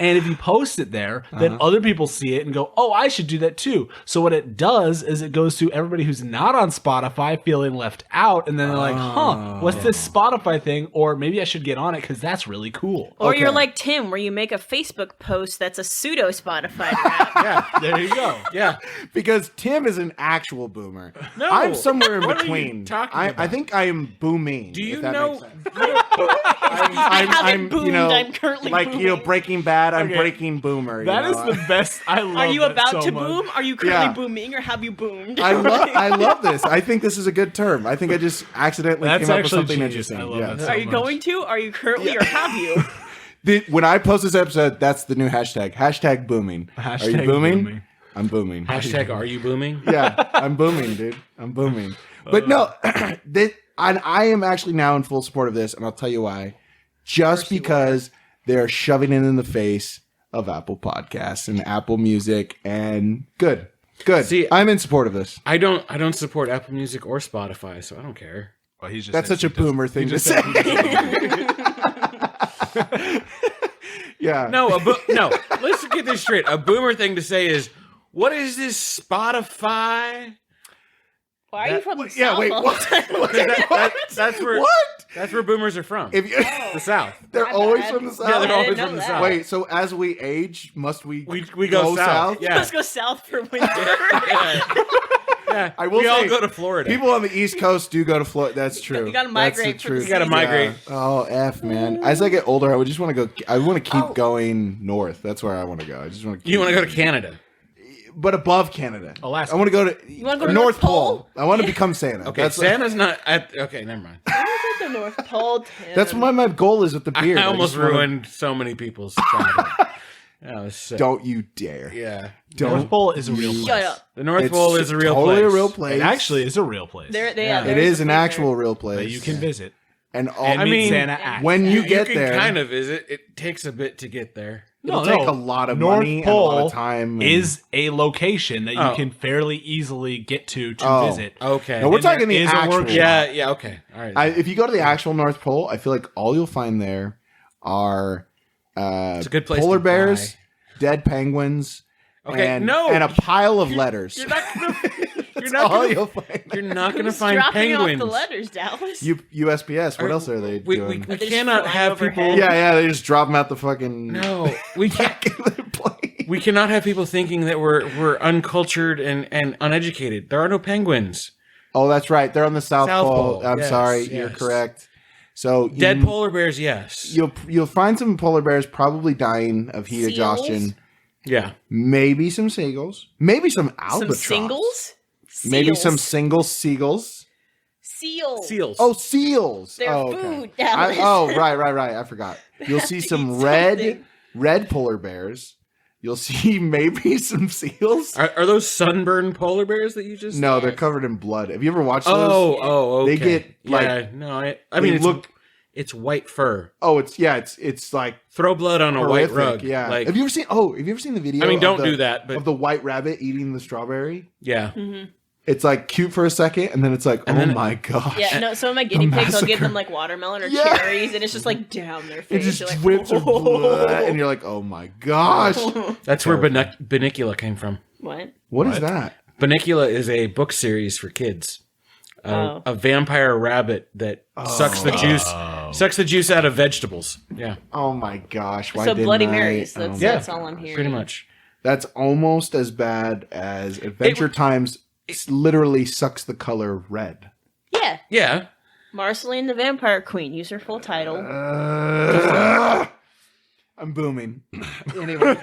And if you post it there, then other people see it and go, oh, I should do that too. So what it does is it goes to everybody who's not on Spotify feeling left out. And then they're like, huh, what's this Spotify thing? Or maybe I should get on it because that's really cool. Or you're Okay. like Tim, where you make a Facebook post that's a pseudo Spotify rap. Yeah, there you go. Yeah. Because Tim is an actual boomer. No. I'm somewhere in What are you between. talking I about? think I am booming. Do you if that know? makes sense. I haven't boomed, you know, I'm currently like booming. you know, Breaking Bad. I'm Okay. breaking boomer. That you is know? the best. I love Are you that about so to much. boom? Are you currently Yeah. booming, or have you boomed? I love this. I think this is a good term. I think I just accidentally That's came up with actually something genius. interesting. I love Yeah. that so Are you much. going to? Are you currently, or have you? When I post this episode, that's the new hashtag. Hashtag booming. Are you Hashtag booming? booming. I'm booming. Hashtag are you booming? Yeah, I'm booming, dude. I'm booming. But no, I am actually now in full support of this, and I'll tell you why. Just because they're shoving it in the face of Apple Podcasts and Apple Music, and good. See, I'm in support of this. I don't support Apple Music or Spotify, so I don't care. Well, he's just That's said such a he doesn't- boomer thing he to just say. said he doesn't. Yeah. No, no. Let's get this straight. A boomer thing to say is, what is this Spotify? Why are you from the Yeah, South wait, all what? the time? That's where What? that's where boomers are from. If you, The South. they're My always bad. from the South. Yeah, they're I always didn't from know the that. South. Wait, so as we age, must we We go south. Yeah. Let's go south for winter. Yeah. I will we all say, go to Florida. People on the East Coast do go to Florida. That's true. You gotta That's the migrate for the truth. You gotta season. migrate. Oh, F, man. As I get older, I would just want to go. I want to keep going north. That's where I want to go. I just want to. You want to go to Canada? but above Canada. Alaska. I want to go to. You wanna go to North North Pole? Pole. I want to become Santa. Okay, That's Santa's not at. Okay, never mind. the North Pole. Tim. That's what my goal is with the beard. I almost just wanna- ruined so many people's childhood. That was sick. Don't you dare. Yeah. Don't. North Pole is a real place. Shut up. The North It's Pole is a real totally place. a real place. It actually is a real place. Yeah. It is an actual real place. that you can visit. And all, And I meet mean, Santa at. when you get can there, kind of visit. It takes a bit to get there. it'll take a lot of North money and a lot Pole of time. and- is a location that you Oh. can fairly easily get to Oh. visit. Okay. No, we're And there talking the is a actual. workshop. Yeah. Okay. All right. If you go to the actual North Pole, I feel like all you'll find there are it's a good place. polar to bears, die. dead penguins, Okay, and, no. and a pile of letters. You're not gonna. You're That's not all gonna. you'll find. You're not gonna Who's find dropping penguins. off the letters, Dallas? USPS. What else are they We doing? Are they just cannot flying have overhead? people. yeah, they just drop them out the fucking. No, we can't. plane. We cannot have people thinking that we're uncultured and uneducated. There are no penguins. Oh, that's right. They're on the South South Pole. Pole, I'm yes, sorry. yes. You're correct. So Dead polar bears, yes. You'll find some polar bears probably dying of heat Seals? exhaustion. Yeah. Maybe some seagulls. Maybe some albatross. Some singles? Maybe Seals. some single seagulls. Seals. Seals. Oh, seals. They're oh, food, Dallas. right. I forgot. You'll see some Eat red something. polar bears. You'll see maybe some seals. Are those sunburned polar bears that you just? No, Yes. they're covered in blood. Have you ever watched those? Oh, okay. They get, like- yeah, no. I They mean, look It's white fur. Oh, it's like throw blood on a horrific, white rug. Yeah. Like, have you ever seen the video? I mean, don't do that. But of the white rabbit eating the strawberry. Yeah. Mm-hmm. It's like cute for a second, and then it's like, oh my gosh. Yeah, no. Some of my guinea pigs, I'll give them like watermelon or cherries, and it's just like down their face. It just like, drips with blood, and you're like, oh my gosh. That's where Bunnicula came from. What is that? Bunnicula is a book series for kids. A vampire rabbit that sucks the juice out of vegetables. Yeah. Oh my gosh. Why so didn't Bloody Marys. That's all I'm hearing. Pretty much. That's almost as bad as Adventure Times. Literally sucks the color red. Yeah. Yeah. Marceline the Vampire Queen. Use her full title. I'm booming. Anyway.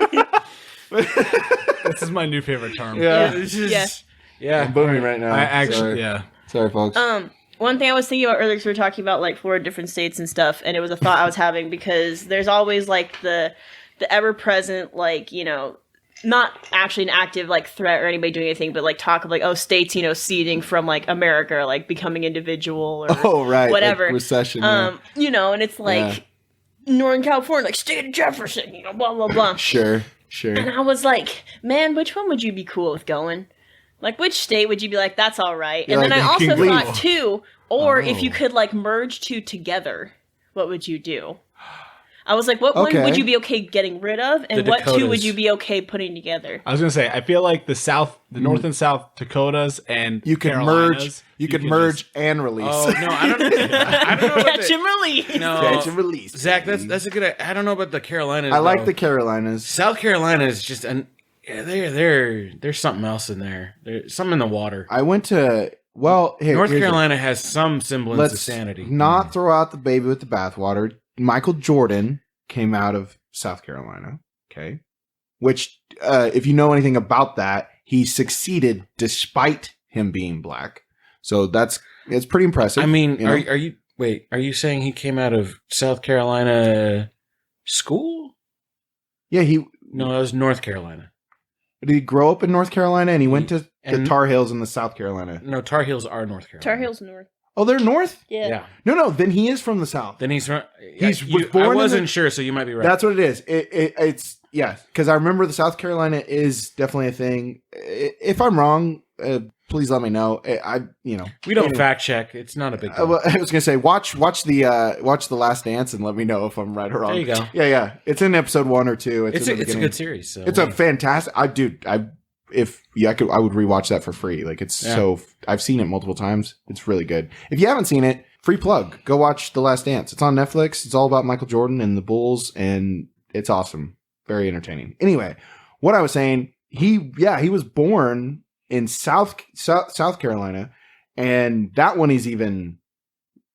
This is my new favorite term. Yeah. I'm booming right now. I actually, Sorry, folks. One thing I was thinking about earlier, because we were talking about like 4 different states and stuff, and it was a thought I was having, because there's always like the ever-present, like, you know, not actually an active like threat or anybody doing anything, but like talk of like, oh, states, you know, ceding from like America, or like becoming individual, or whatever, like recession. You know, and it's like Northern California, like state of Jefferson, you know, blah blah blah. Sure. And I was like, man, which one would you be cool with going? Like, which state would you be like, that's all right? And then I also thought too, or if you could like merge 2 together, what would you do? I was like, what one would you be okay getting rid of, and what 2 would you be okay putting together? I was gonna say, I feel like the North and South Dakotas and you could merge. You could merge and release. Oh no, I don't know. Catch and release. No, catch and release. Zach, that's a good. I don't know about the Carolinas. I like the Carolinas. South Carolina is just there's something else in there. There's something in the water. I went to North Carolina has some semblance of sanity. Not throw out the baby with the bathwater. Michael Jordan came out of South Carolina, okay? Which, if you know anything about that, he succeeded despite him being black. So it's pretty impressive. I mean, you know? are you saying he came out of South Carolina school? Yeah, No, that was North Carolina. Did he grow up in North Carolina and he went to the Tar Heels in the South Carolina? No, Tar Heels are North Carolina. Tar Heels North. Oh, they're North? Yeah. No, then he is from the South. Then he's from... was born I wasn't sure, so you might be right. That's what it is. It's because I remember the South Carolina is definitely a thing. If I'm wrong, please let me know. We don't fact check. It's not a big deal. I was gonna say watch the Last Dance and let me know if I'm right or wrong. There you go. Yeah. It's in episode 1 or 2. It's a good series. So. It's a fantastic. I would rewatch that for free. Like so. I've seen it multiple times. It's really good. If you haven't seen it, free plug. Go watch The Last Dance. It's on Netflix. It's all about Michael Jordan and the Bulls, and it's awesome. Very entertaining. Anyway, what I was saying, he was born in South Carolina, and that one is even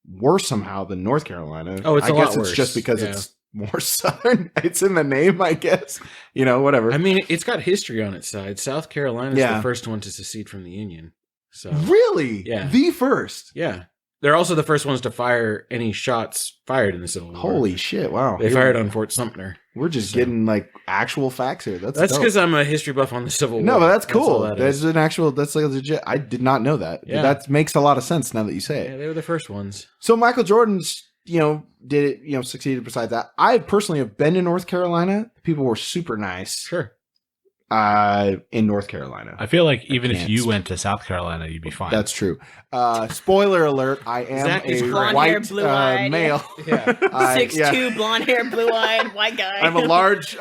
worse somehow than North Carolina. Oh, it's a lot worse. It's just because it's more southern. It's in the name, I guess. You know, whatever. I mean, it's got history on its side. South Carolina is the first one to secede from the Union. So really, the first. Yeah, they're also the first ones to fire any shots fired in the Civil War. Holy shit! Wow, they fired on Fort Sumter. We're just getting like actual facts here. That's because I'm a history buff on the Civil War. No, but that's cool. That's like legit. I did not know that. Yeah. That makes a lot of sense now that you say it. Yeah, they were the first ones. So Michael Jordan's, did it, succeeded besides that. I personally have been to North Carolina. People were super nice. Sure. In North Carolina. I feel like even if you went to South Carolina, you'd be fine. That's true. Spoiler alert, I am Zach is a blonde white hair, blue-eyed. male. Yeah. 6'2", blonde hair, blue-eyed, white guy. I'm a large,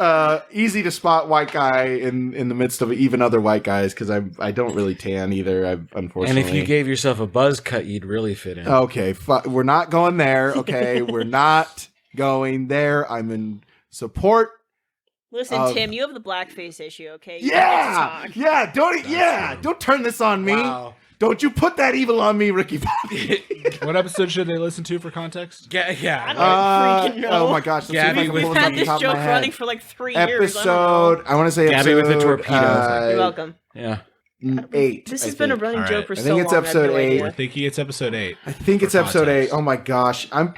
easy to spot white guy in the midst of even other white guys, because I don't really tan either, unfortunately. And if you gave yourself a buzz cut, you'd really fit in. Okay, we're not going there, okay? We're not going there. I'm in support. Listen, Tim, you have the blackface issue, okay? Don't turn this on me. Wow. Don't you put that evil on me, Ricky Bobby. What episode should they listen to for context? I don't freaking know. Oh my goch. Gabby, we've had this joke running for like 3 years. I want to say Gabby with the torpedo. You're welcome. Yeah. 8. This has been a running joke for so long. I think it's episode 8. We're thinking it's episode 8. I think it's episode 8. Oh my gosh. I've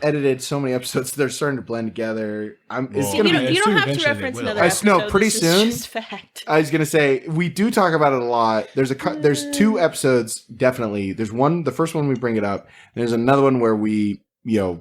edited so many episodes. They're starting to blend together. You don't have to reference another episode. No, pretty soon. Is just fact. I was going to say, we do talk about it a lot. There's 2 episodes, definitely. There's one, the first one we bring it up. There's another one where we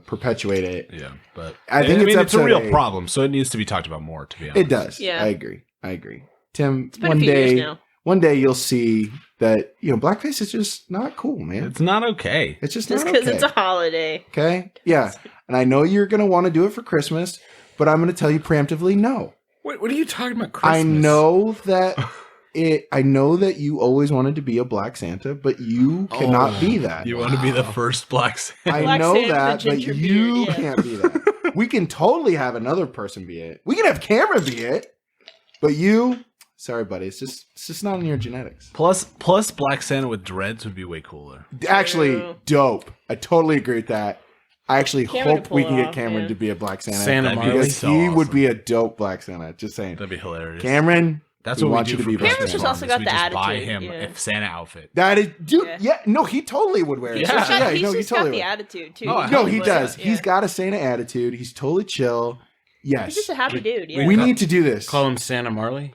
perpetuate it. Yeah, but I think it's a real problem, so it needs to be talked about more, to be honest. It does. Yeah. I agree. Tim, It's been a few years now. one day you'll see that, blackface is just not cool, man. It's not okay. It's just Just not because okay. it's a holiday. Okay? Yeah. And I know you're going to want to do it for Christmas, but I'm going to tell you preemptively, no. What are you talking about, Christmas? I know that you always wanted to be a Black Santa, but you cannot be that. You want to be the first Black Santa. I Black know Santa that, with a but ginger you beard, yeah. can't be that. We can totally have another person be it. We can have Cameron be it, but you, sorry, buddy, it's just not in your genetics. Plus Black Santa with dreads would be way cooler. Actually, dope. I totally agree with that. I actually Cameron hope could we pull can it get off, Cameron man. to be a Black Santa. Santa Marley. because So he would awesome. be a dope Black Santa. Just saying. That'd be hilarious. Cameron, That's we what want we you do to be for Black Cameron's Santa. just also got we the just buy attitude, him yeah. a Santa outfit. That is, dude. Yeah. Yeah, no, he totally would wear it. Yeah. He's he just totally got the would. attitude, too. No, No, he Like, does. yeah. He's got a Santa attitude. He's totally chill. Yes. He's just a happy dude, yeah. We need to do this. Call him Santa Marley?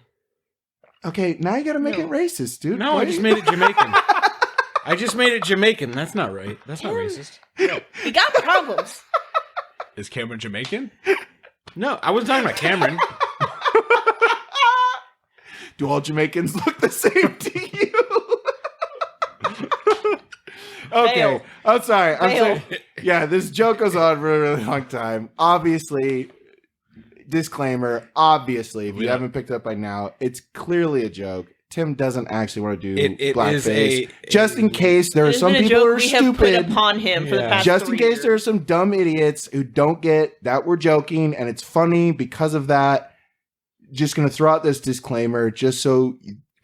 Okay, now you got to make it racist, dude. No, I just made it Jamaican. I just made it Jamaican. That's not right. That's not racist. We got problems. Is Cameron Jamaican? No, I wasn't talking about Cameron. Do all Jamaicans look the same to you? Okay, Fail. I'm sorry. Fail. Yeah, this joke goes on for a really long time. Obviously, disclaimer, obviously, if you haven't picked up by now, it's clearly a joke. Tim doesn't actually want to do It blackface. is Just in case there are It's some been a people who joke are we have put stupid. upon him for the Yeah. past Just in 3 case years. there are some dumb idiots who don't get that we're joking and it's funny because of that. Just going to throw out this disclaimer just so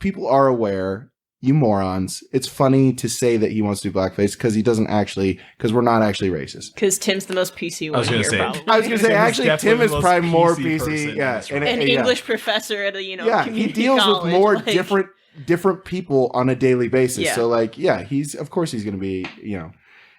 people are aware, you morons. It's funny to say that he wants to do blackface because he doesn't actually, because we're not actually racist. Because Tim's the most PC I one was gonna here, say. probably. I was going to say, Tim is actually, definitely Tim the is most probably more PC person PC. in Yeah. this room. An yeah. English professor at a, He community deals college, with more like- different people on a daily basis. Yeah. So, he's, of course, he's going to be,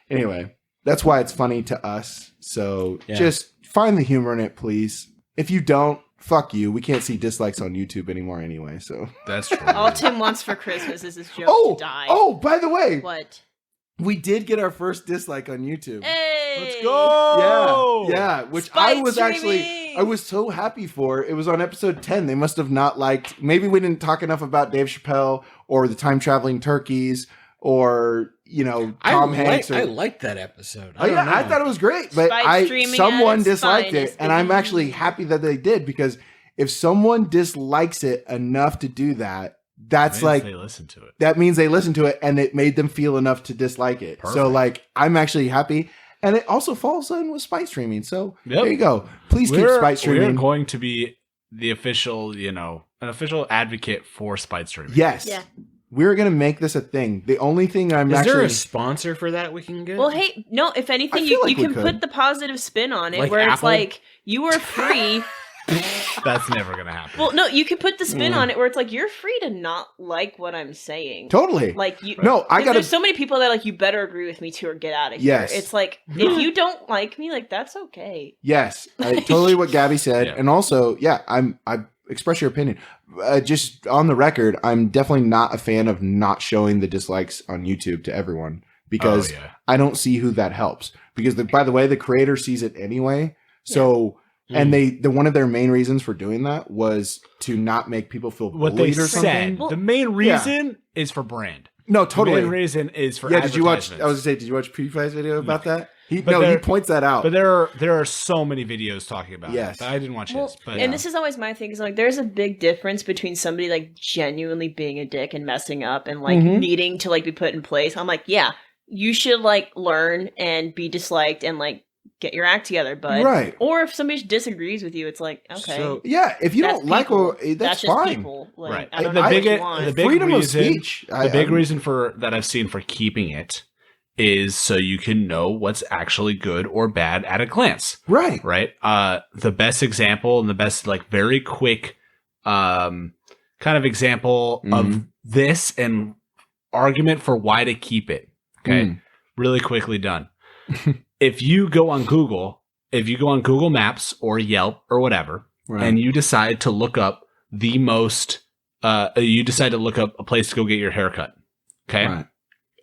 Anyway, that's why it's funny to us. So just find the humor in it, please. If you don't, fuck you. We can't see dislikes on YouTube anymore anyway. So That's true. All Tim wants for Christmas is his joke to die. Oh, by the way, What? we did get our first dislike on YouTube. Hey! Let's go. Yeah, which Spite I was actually, streaming! I was so happy for. It was on episode 10. They must have not liked, maybe we didn't talk enough about Dave Chappelle or the time traveling turkeys or, Tom Hanks. I liked that episode. Oh yeah, I thought it was great, but Spite streaming someone at its disliked it, finest, and I'm baby. actually happy that they did because if someone dislikes it enough to do that, that's Means like they listen to it. that means they listened to it and it made them feel enough to dislike it. So I'm actually happy, and it also falls in with spite streaming. So there you go. Please keep spite streaming. We're going to be the official, an official advocate for spite streaming. Yes. Yeah. We're gonna make this a thing. The only thing I'm Is actually there a sponsor for that we can get? Well, hey, no, if anything, I you feel like we can could. put the positive spin on it Like where it's Apple? like, you are free. That's never going to happen. Well, no, you can put the spin on it where it's like, you're free to not like what I'm saying. totally. Like, you. No, I 'cause gotta. There's so many people that are like, you better agree with me too or get out of here. Yes. It's like, if you don't like me, like, that's okay. Yes, totally what Gabby said, Yeah. and also, I express your opinion. Just on the record, I'm definitely not a fan of not showing the dislikes on YouTube to everyone because I don't see who that helps. Because by the way, the creator sees it anyway. So, and the one of their main reasons for doing that was to not make people feel what bullied they or something. said, the main reason is for brand. No, totally. The main reason is for Did you watch? advertisements. I was gonna say, did you watch PewDiePie's video about that? He But points that out. But there are so many videos talking about Yes. it. I didn't watch his. But And this is always my thing is like, there's a big difference between somebody like genuinely being a dick and messing up and like needing to like be put in place. I'm like, yeah, you should like learn and be disliked and like get your act together, bud. Right. Or if somebody disagrees with you, it's like, okay. So- yeah, if you that's don't like, people. that's just fine. people. Like, right. I don't the know big, what you want. the big Freedom reason, of speech. The big reason for that I've seen for keeping it is so you can know what's actually good or bad at a glance. Right. Right. The best example and the best like very quick kind of example of this and argument for why to keep it. Okay. Really quickly done. If you go on Google Maps or Yelp or whatever, and you decide to look up you decide to look up a place to go get your haircut. Okay. Right.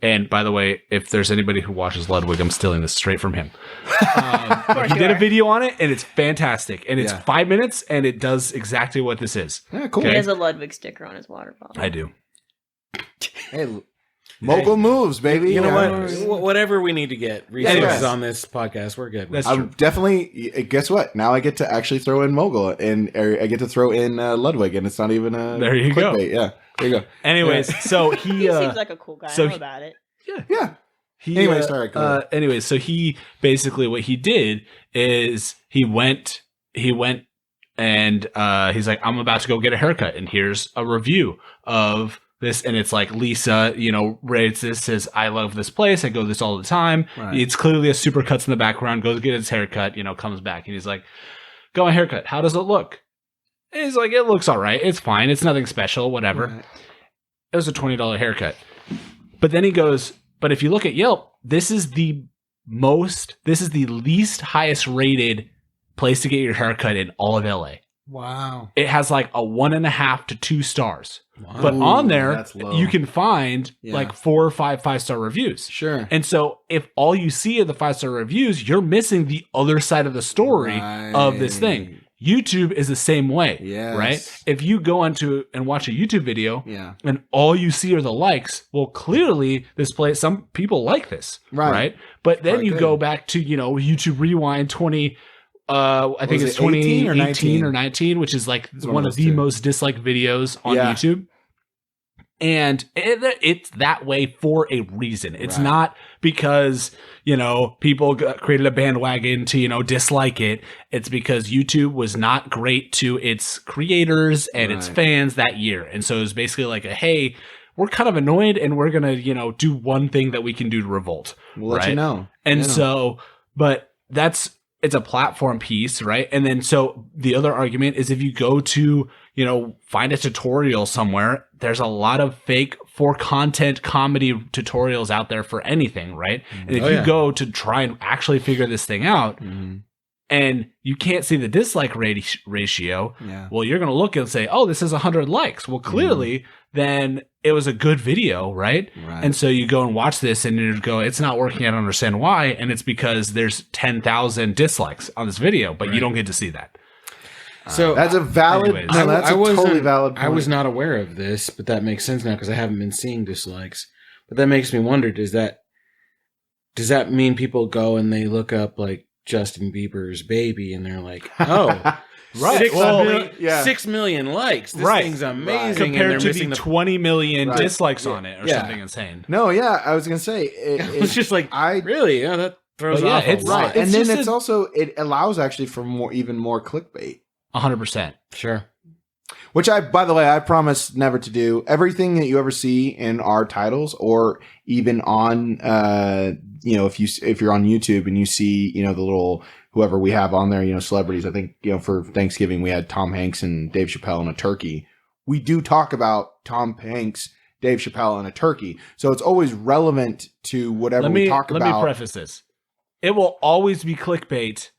And by the way, if there's anybody who watches Ludwig, I'm stealing this straight from him. He did a video on it, and it's fantastic. And it's 5 minutes, and it does exactly what this is. Yeah, cool. He has a Ludwig sticker on his water bottle. I do. Hey, mogul moves, baby. You know what? Whatever we need to get resources on this podcast, we're good. That's true. Definitely. Guess what? Now I get to actually throw in mogul, and I get to throw in Ludwig, and it's not even a there you go. Yeah, there you go. Anyways, so he seems like a cool guy. I know about it. Yeah. Anyways, so he basically what he did is he went and he's like, I'm about to go get a haircut, and here's a review of this, and it's like Lisa, rates this, says I love this place, I go this all the time. Right. It's clearly a Supercuts in the background, goes get his haircut, comes back, and he's like, got my haircut, how does it look? And he's like, it looks all right, it's fine, it's nothing special, whatever. Right. It was a $20 haircut. But then he goes, but if you look at Yelp, this is the least highest rated place to get your haircut in all of LA. Wow. It has like a 1.5 to 2 stars. Wow. But on there, you can find like 4 or 5 5-star reviews. Sure. And so if all you see are the 5-star reviews, you're missing the other side of the story of this thing. YouTube is the same way, right? If you go onto and watch a YouTube video and all you see are the likes, well, clearly this place, some people like this, right? But then you go back to, YouTube Rewind 20, I think it's 2018 or 19, which is like one of the most disliked videos on YouTube. And it's that way for a reason. It's not because, people created a bandwagon to, dislike it. It's because YouTube was not great to its creators and its fans that year. And so it was basically like hey, we're kind of annoyed and we're going to, do one thing that we can do to revolt. We'll let you know. And so, but it's a platform piece, right? And then so the other argument is if you go to, find a tutorial somewhere, there's a lot of fake for content comedy tutorials out there for anything, right? And if you go to try and actually figure this thing out and you can't see the dislike ratio, well, you're going to look and say, oh, this has 100 likes. Well, clearly then it was a good video, right? And so you go and watch this and you go, it's not working. I don't understand why. And it's because there's 10,000 dislikes on this video, but you don't get to see that. So that's a valid. That's a totally valid point. I was not aware of this, but that makes sense now because I haven't been seeing dislikes. But that makes me wonder: does that mean people go and they look up like Justin Bieber's Baby and they're like, oh, 6 million likes. This thing's amazing. Compared to the 20 million dislikes on it or something insane. No, I was gonna say it's just like really, that throws off a lot. And then it's also it allows actually for even more clickbait. 100%. Sure. Which by the way, I promise never to do. Everything that you ever see in our titles or even on, if you're on YouTube and you see, the little, whoever we have on there, celebrities, I think, for Thanksgiving, we had Tom Hanks and Dave Chappelle and a turkey. We do talk about Tom Hanks, Dave Chappelle and a turkey. So it's always relevant to whatever we talk about. Let me preface this. It will always be clickbait,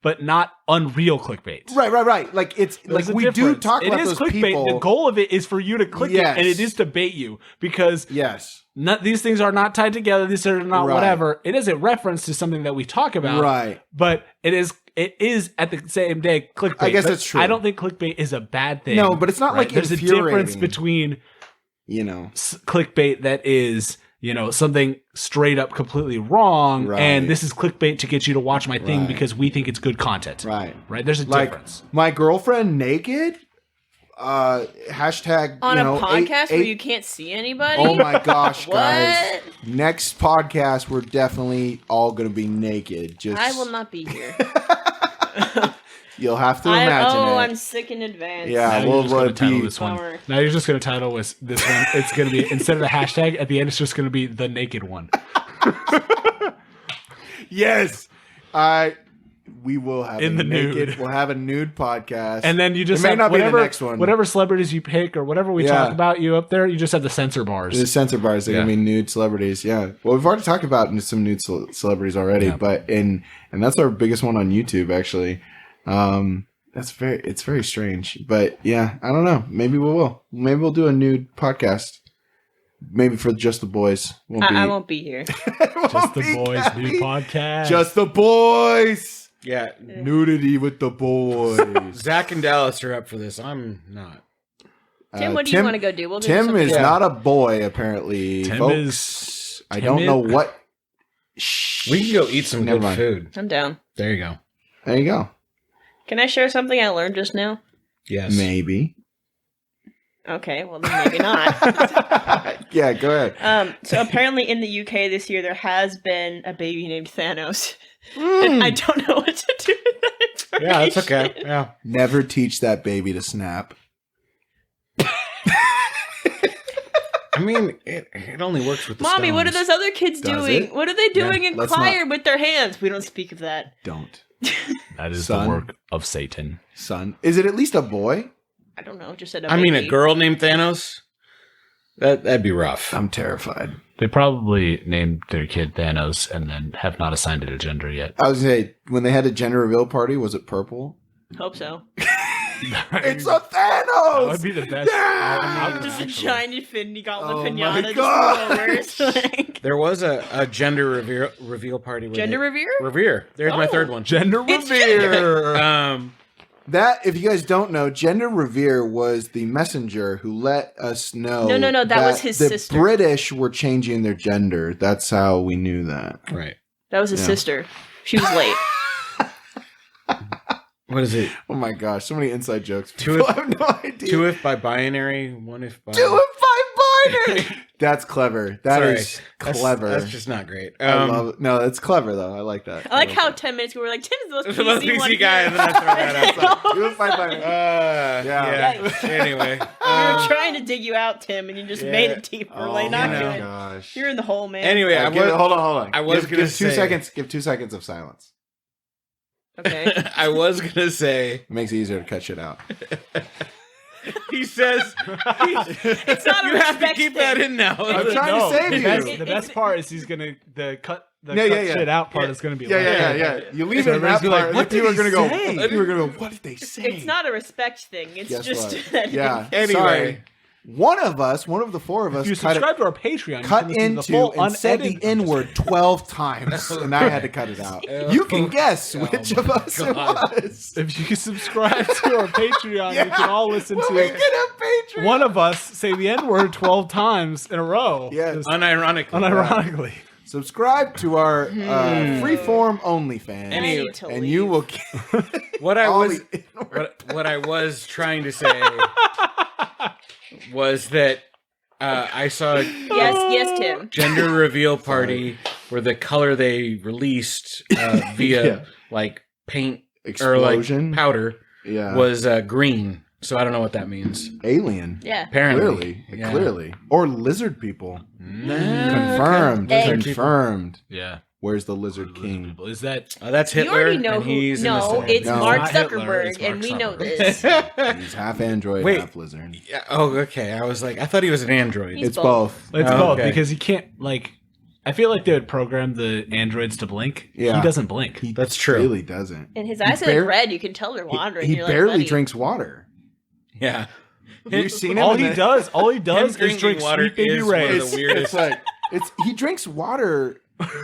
but not unreal clickbait. Right. Like it's there's like we do talk about those clickbait. people. The goal of it is for you to click it, and it is to bait you because these things are not tied together. These are not whatever. It is a reference to something that we talk about, right? But it is at the same day clickbait. I guess that's true. I don't think clickbait is a bad thing. No, but it's not like there's a difference between clickbait that is. Something straight up completely wrong. And this is clickbait to get you to watch my thing because we think it's good content. Right. There's a difference. My girlfriend naked, hashtag, on a podcast where you can't see anybody. Oh my gosh, guys. Next podcast, we're definitely all going to be naked. I will not be here. You'll have to imagine it. I'm sick in advance. Yeah, now we'll title this one. Now you're just going to title this one. It's going to be, instead of the hashtag, at the end, it's just going to be the naked one. Yes. We will have in the nude. We'll have a nude podcast. And then you just may not be the next one. Whatever celebrities you pick or whatever we talk about you up there, you just have the censor bars. The censor bars. They're going to be nude celebrities. Yeah. Well, we've already talked about some nude celebrities already, but and that's our biggest one on YouTube, actually. It's very strange, but yeah, I don't know. Maybe we will. Maybe we'll do a nude podcast. maybe for just the boys. I won't be here. Just the boys new podcast. Just the boys. Yeah. Nudity with the boys. Zach and Dallas are up for this. I'm not. Tim, what do you want to go do? We'll do Tim something. is not a boy, apparently. Tim folks. I Tim don't know is- what. We can go eat some Never good mind. food. I'm down. There you go. There you go. Can I share something I learned just now? Yes. Maybe. Okay, well then maybe not. Yeah, go ahead. So apparently in the UK this year there has been a baby named Thanos. And I don't know what to do with that information. Yeah, that's okay. Yeah. Never teach that baby to snap. I mean, it only works with the Mommy, what are stones. those other kids Does doing? it? What are they doing Yeah, in let's choir with their hands? We don't speak of that. Don't. That is Son. the work of Satan. Son. Is it at least a boy? I don't know. Just said a I mean, a baby. girl named Thanos? That'd be rough. I'm terrified. They probably named their kid Thanos and then have not assigned it a gender yet. I was going to say, when they had a gender reveal party, was it purple? Hope so. It's a Thanos! That would be the best. Yeah! Just a giant Infinity Gauntlet Oh my pinata gosh. just lowers. Like, There was a gender reveal party. With gender revere? Revere. There's my Oh. third one. Gender It's revere. That, if you guys don't know, Gender Revere was the messenger who let us know. No, that was his the sister. British were changing their gender. That's how we knew that. Right. That was his Yeah. sister. She was late. What is it? Oh my gosh, so many inside jokes. Two People if- have no idea. Two if by binary, one if by... Two if by binary. That's clever. That is Sorry. clever. That's just not great. I love it. No, that's clever though. I like that. I like love how that. 10 minutes ago we were like, Tim's the most The most PC one PC guy, here. and then I throw that out. Two if by binary. Yeah. Yikes. Anyway. We were trying to dig you out, Tim, and you just yeah. made it deeper. Oh Like, my not good. gosh. You're in the hole, man. Anyway, Hold on. I was gonna give 2 say- seconds. Give 2 seconds of silence. Okay. I was gonna say. It makes it easier to cut shit out. He says. It's not a You have to respect keep thing. that in now. I'm trying to save you. The best part is he's gonna cut Yeah. shit out part is gonna be Yeah. You leave it in that everybody's gonna be part. like, what people are did gonna he go. say? People are gonna go. What did they say? It's not a respect thing. It's Guess just what? that. Yeah. Anyway. Sorry. One of the four of us, If you cut subscribe to our Patreon, you cut can listen to the into full and said the unedited- N-word 12 times, and I had to cut it out. Oh. You can guess Oh which my of us God. it was. If you can subscribe to our Patreon, you can all listen Well, we to can have Patreon. one of us say the N-word 12 times in a row. Yes. Just Unironically. unironically. Subscribe to our freeform OnlyFans, I need to and leave. you will get What I all was the N-word. what I was trying to say was that I saw a Yes, Tim. gender reveal party where the color they released via Yeah. like paint Explosion. or like powder Yeah. was green. So I don't know what that means. Alien. Yeah. Apparently, Clearly. Or lizard people. Nah, Confirmed. okay. Confirmed. Yeah. Where's the lizard king? Is that that's You Hitler. already know and who. he's in the No, stand. it's No, Mark it's not Hitler, Zuckerberg, it's Mark and we know Zuckerberg. this. He's half android, Wait. half lizard. Yeah, oh, okay. I was like, I thought he was an android. He's It's both. It's Oh, both okay. because he can't like. I feel like they would program the androids to blink. Yeah. He doesn't blink. He That's true. really doesn't. And his He eyes are like bar- red. You can tell they're wandering. He You're like, barely buddy. drinks water. Yeah. Have you seen him? all in he the- does is drinking drink water Sweet Baby is one of Ray's. the weirdest. It's like he drinks water.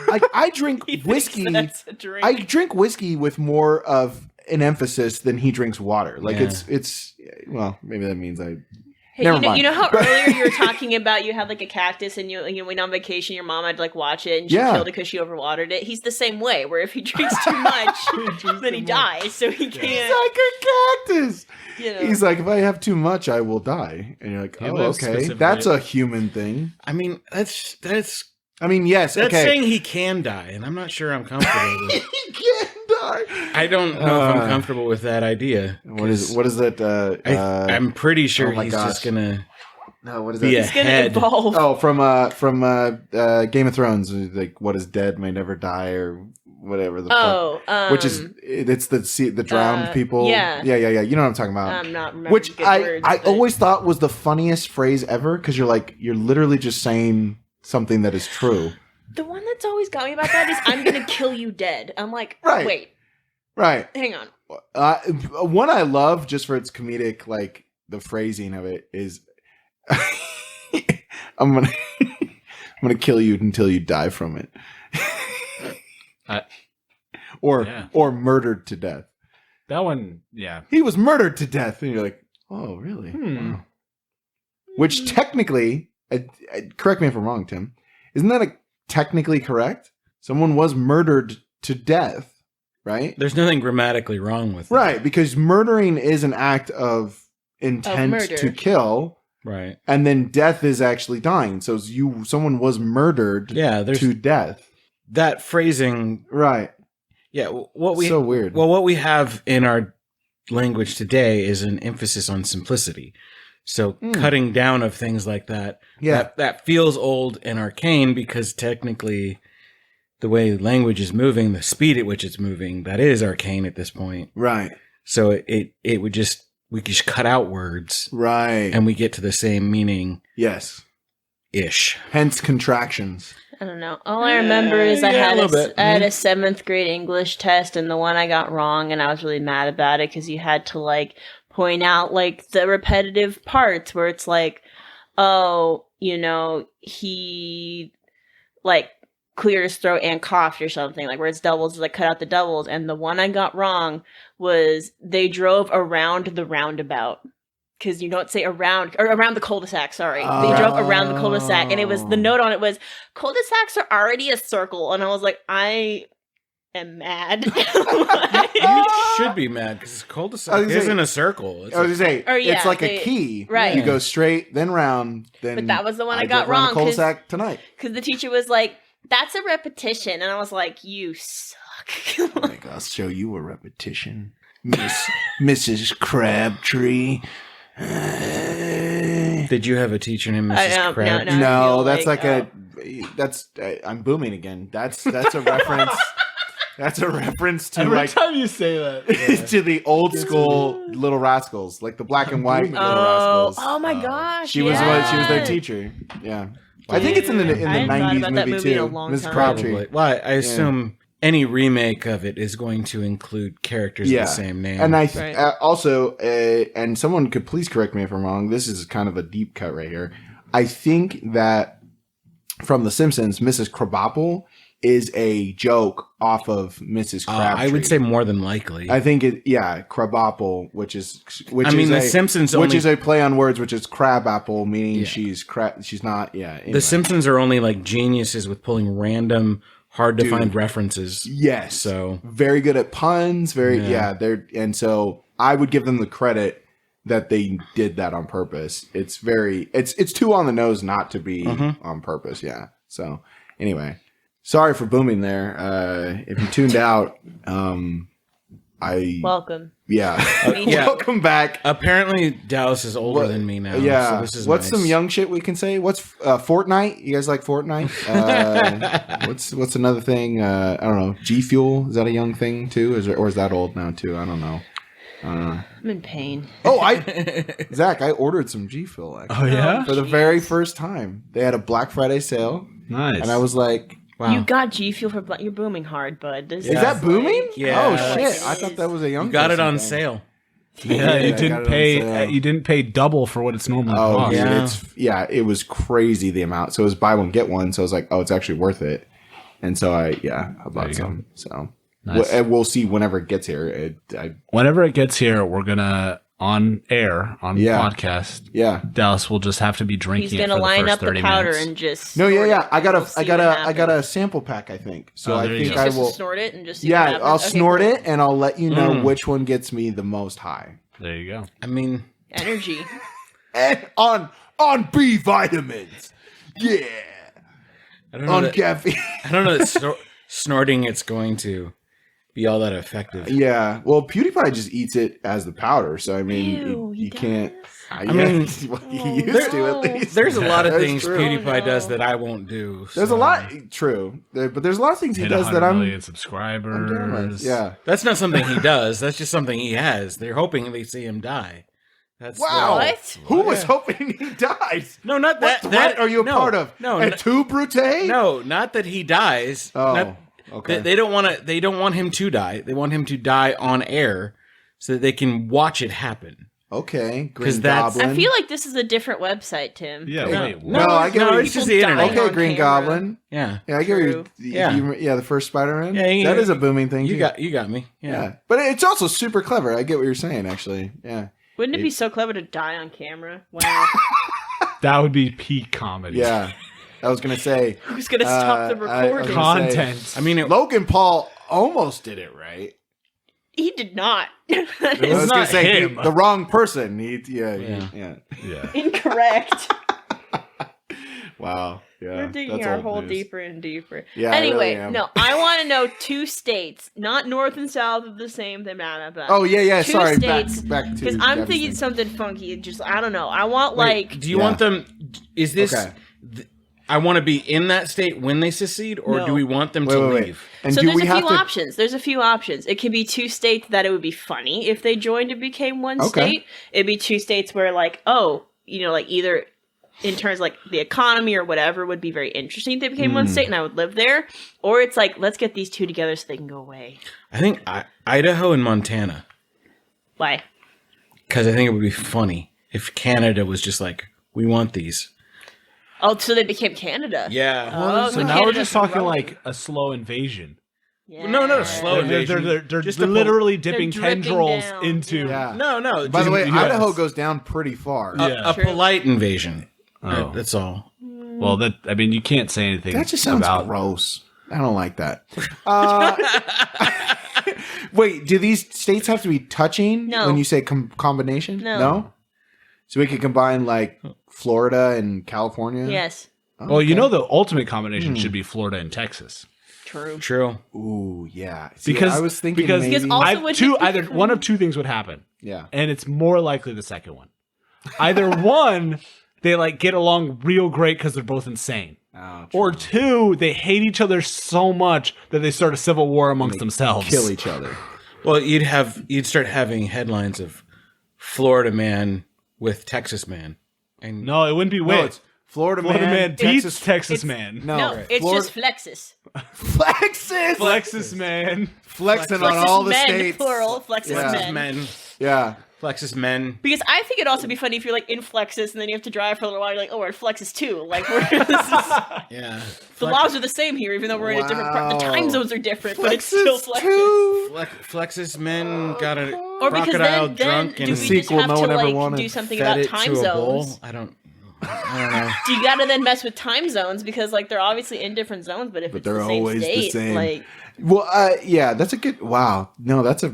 Like I drink He thinks whiskey. that's a drink. I drink whiskey with more of an emphasis than he drinks water. Like Yeah. it's well, maybe that means I. Hey, Never you know, mind. you know how But- earlier you were talking about you had like a cactus and you went on vacation. Your mom had to like watch it and she Yeah. killed it because she overwatered it. He's the same way. Where if he drinks too much, then he dies. So he He's can't. like a cactus. You know. He's like, if I have too much, I will die. And you're like, He oh, lives okay, specifically- that's a human thing. I mean, that's I mean, yes, okay. saying he can die, and I'm not sure I'm comfortable with. he can't die. I don't know if I'm comfortable with that idea. What is that? I'm pretty sure oh my he's gosh. just gonna no, what is be that? a It's gonna head. evolve. Oh, from Game of Thrones, like what is dead may never die, or whatever the fuck. Which is it's the drowned people. yeah. yeah. You know what I'm talking about. I'm not remembering Which good I words, but- always thought was the funniest phrase ever because you're literally just saying something that is true. The one that's always got me about that is I'm gonna kill you dead. I'm like, Right. wait, Right. hang on. One I love just for its comedic, like the phrasing of it is I'm gonna kill you until you die from it. Or murdered to death. That one, yeah. He was murdered to death, and you're like, oh, really? Wow. Which technically, correct me if I'm wrong, Tim, isn't that technically correct? Someone was murdered to death, right? There's nothing grammatically wrong with it. Right, because murdering is an act of intent to kill. Right. And then death is actually dying. So someone was murdered to death. That phrasing. Right. Yeah. So weird. Well, what we have in our language today is an emphasis on simplicity. So cutting down of things like that, that feels old and arcane because technically the way language is moving, the speed at which it's moving, that is arcane at this point. Right. So it would just, we just cut out words. Right. And we get to the same meaning. Yes. Ish. Hence contractions. I don't know. All I remember is I had a 7th grade English test, and the one I got wrong, and I was really mad about it because you had to like point out like the repetitive parts where it's like, oh, you know, he like cleared his throat and coughed or something, like where it's doubles, like cut out the doubles. And the one I got wrong was they drove around the roundabout. Because you don't say around the cul-de-sac, sorry. They drove around the cul-de-sac, and it was, the note on it was, cul-de-sacs are already a circle. And I was like, I am mad. You should be mad, because cul-de-sac isn't a circle. I was going to say, it's like a key. Right. You go straight, then round, then... But that was the one I got wrong. Cul-de-sac tonight. Because the teacher was like, that's a repetition. And I was like, you suck. Like, I'll show you a repetition. Mrs. Crabtree. Did you have a teacher named Mrs. Crabtree? No, that's like I'm booming again. That's a reference. That's a reference to every time you say that to the old school Little Rascals, like the black and white Little Rascals. Oh my gosh! She was their teacher. Yeah, I think it's in the 90s movie too. Mrs. Crabtree. Well, I assume any remake of it is going to include characters with the same name. And also, and someone could please correct me if I'm wrong, this is kind of a deep cut right here. I think that from The Simpsons, Mrs. Krabappel is a joke off of Mrs. Crabtree. I would say more than likely. I think Krabappel, which is The Simpsons which is a play on words, which is crabapple, meaning she's not. Yeah, anyway. The Simpsons are only like geniuses with pulling random, hard to find references. Yes. So very good at puns. And so I would give them the credit that they did that on purpose. It's too on the nose not to be on purpose. Yeah. So anyway, sorry for booming there. If you tuned out, welcome. Yeah. Welcome back. Apparently Dallas is older than me now. Yeah. So this is what's nice. some young shit we can say? What's Fortnite? You guys like Fortnite? What's another thing? I don't know. G Fuel, is that a young thing too? Or is that old now too? I don't know. I'm in pain. Oh, Zach, I ordered some G Fuel actually. Oh yeah? For the very first time. They had a Black Friday sale. Nice. And I was like, wow. You got G Fuel for you're booming hard, bud. Is that booming? Yeah. Oh shit! I thought that was a young. You got it on thing. sale. Yeah, you didn't pay. You didn't pay double for what it's normally cost. Yeah. It was crazy the amount. So it was buy one get one. So I was like, oh, it's actually worth it. And so I bought some. So nice. We'll see whenever it gets here. Whenever it gets here, we're gonna on air on podcast. Yeah, Dallas will just have to be drinking. He's gonna line up the powder minutes. and just I got a sample pack. I think so. I think I will snort it and just see what happens? I'll snort it and I'll let you know which one gets me the most high. There you go. I mean, energy and on B vitamins. Yeah, caffeine. I don't know that snorting it's going to be all that effective. Yeah. Well, PewDiePie just eats it as the powder. So, I mean, you can't. I mean, he used to at least. There's a lot of things PewDiePie does that I won't do. So. There's a lot. True. But there's a lot of things he does that I'm. 100 million subscribers. Yeah. That's not something he does. That's just something he has. They're hoping they see him die. That's what? Who was hoping he dies? No, not that. What are you a part of? No. And two Brute? No, not that he dies. Oh. Okay. They don't want him to die. They want him to die on air so that they can watch it happen. Okay, Green that's- Goblin. I feel like this is a different website, Tim. Yeah, No. wait. No, I get what it's you- just the People internet. dying Okay, on Green camera. Goblin. Yeah. Yeah, I get what True. Yeah. the first Spider-Man. Yeah, that is a booming thing. You too. got me. Yeah, but it's also super clever. I get what you're saying, actually. Yeah, Wouldn't it be so clever to die on camera? Wow. That would be peak comedy. yeah. I was gonna say Who's gonna stop the I was recording? gonna say, Content. I mean, Logan Paul almost did it right. He did not. I It's was gonna not say him. the wrong person. Yeah. Yeah. Incorrect. Wow. Yeah. We're digging that's our old hole news. deeper and deeper. Yeah. I Anyway, really am. no, I want to know 2 states, not north and south of the same. They're mad about. Oh yeah. 2 Sorry. states, Back to because I'm Gabby's thinking thing. something funky. Just I don't know. I want wait, like do you Yeah. want them? Is this? Okay. I want to be in that state when they secede, or No. do we want them to Wait. leave? And so do there's we a have few to? options. There's a few options. It could be 2 states that it would be funny if they joined and became one Okay. state. It'd be 2 states where like, oh, you know, like either in terms of like the economy or whatever would be very interesting if they became one state and I would live there. Or it's like, let's get these 2 together so they can go away. I think Idaho and Montana, Why? because I think it would be funny if Canada was just like, we want these. Oh, so they became Canada. Yeah. Oh, So now we're Canada's just talking growing. like a slow invasion. Yeah. No, not a slow They're, invasion. they're Just a literally dipping dripping tendrils down. into. Yeah. No. By the way, Yes. Idaho goes down pretty far. Yeah. a True. polite invasion. Oh. That's all. Well, you can't say anything. That just sounds about. gross. I don't like that. Wait, do these states have to be touching No. when you say combination? No. So we could combine like Florida and California? Yes. Oh, Well, you okay. know, the ultimate combination should be Florida and Texas. True. True. Ooh, yeah. See, Because I was thinking because maybe, Because also would it be either funny? one of 2 things would happen, yeah. and it's more likely the second one. Either one, they like get along real great because they're both insane, Oh, or 2, they hate each other so much that they start a civil war amongst themselves. kill each other. Well, you'd start having headlines of Florida man with Texas man. And No, it wouldn't be No, wit. it's Florida, Florida man beats Texas. Texas man. No, it's Florida- just Flexas. Flexes. Flexus man. Flexing on Flexus all the men, states. plural. Flexus Yeah. men. Yeah. Flexus men. Because I think it'd also be funny if you're like in Flexus and then you have to drive for a little while. You're like, oh, we're at Flexus too. Like, this is, Yeah. the laws are the same here, even though we're in a different part. The Wow. time zones are different, but it's still Flexes Flexus. too. Flexus men got a Or because crocodile then drunk do and we just sequel have no to one ever like wanted. do something fed about it time to a bowl? zones? I don't know. Do you gotta then mess with time zones because like they're obviously in different zones, but if But it's they're the same always the state, same. like Well, yeah, that's a good. Wow, no, that's a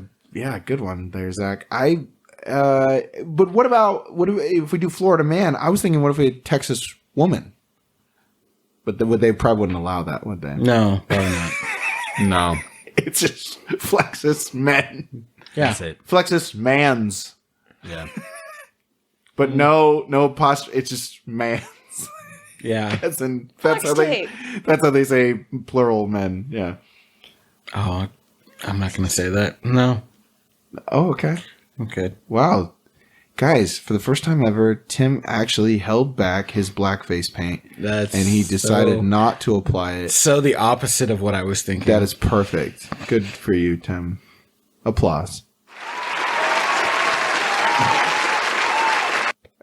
good one there, Zach. But what if we do Florida man? I was thinking, what if we had Texas woman? But they probably wouldn't allow that, would they? No, probably not. No. It's just Flexus men, Yeah. That's it. Flexus mans, Yeah. but no apostrophe. It's just man. Yeah. That's Flex how they say plural men. Yeah. Oh, I'm not going to say that. No. Oh, okay. Okay. Wow. Guys, for the first time ever, Tim actually held back his blackface paint That's and he decided so, not to apply it. so the opposite of what I was thinking. That is perfect. Good for you, Tim. Applause.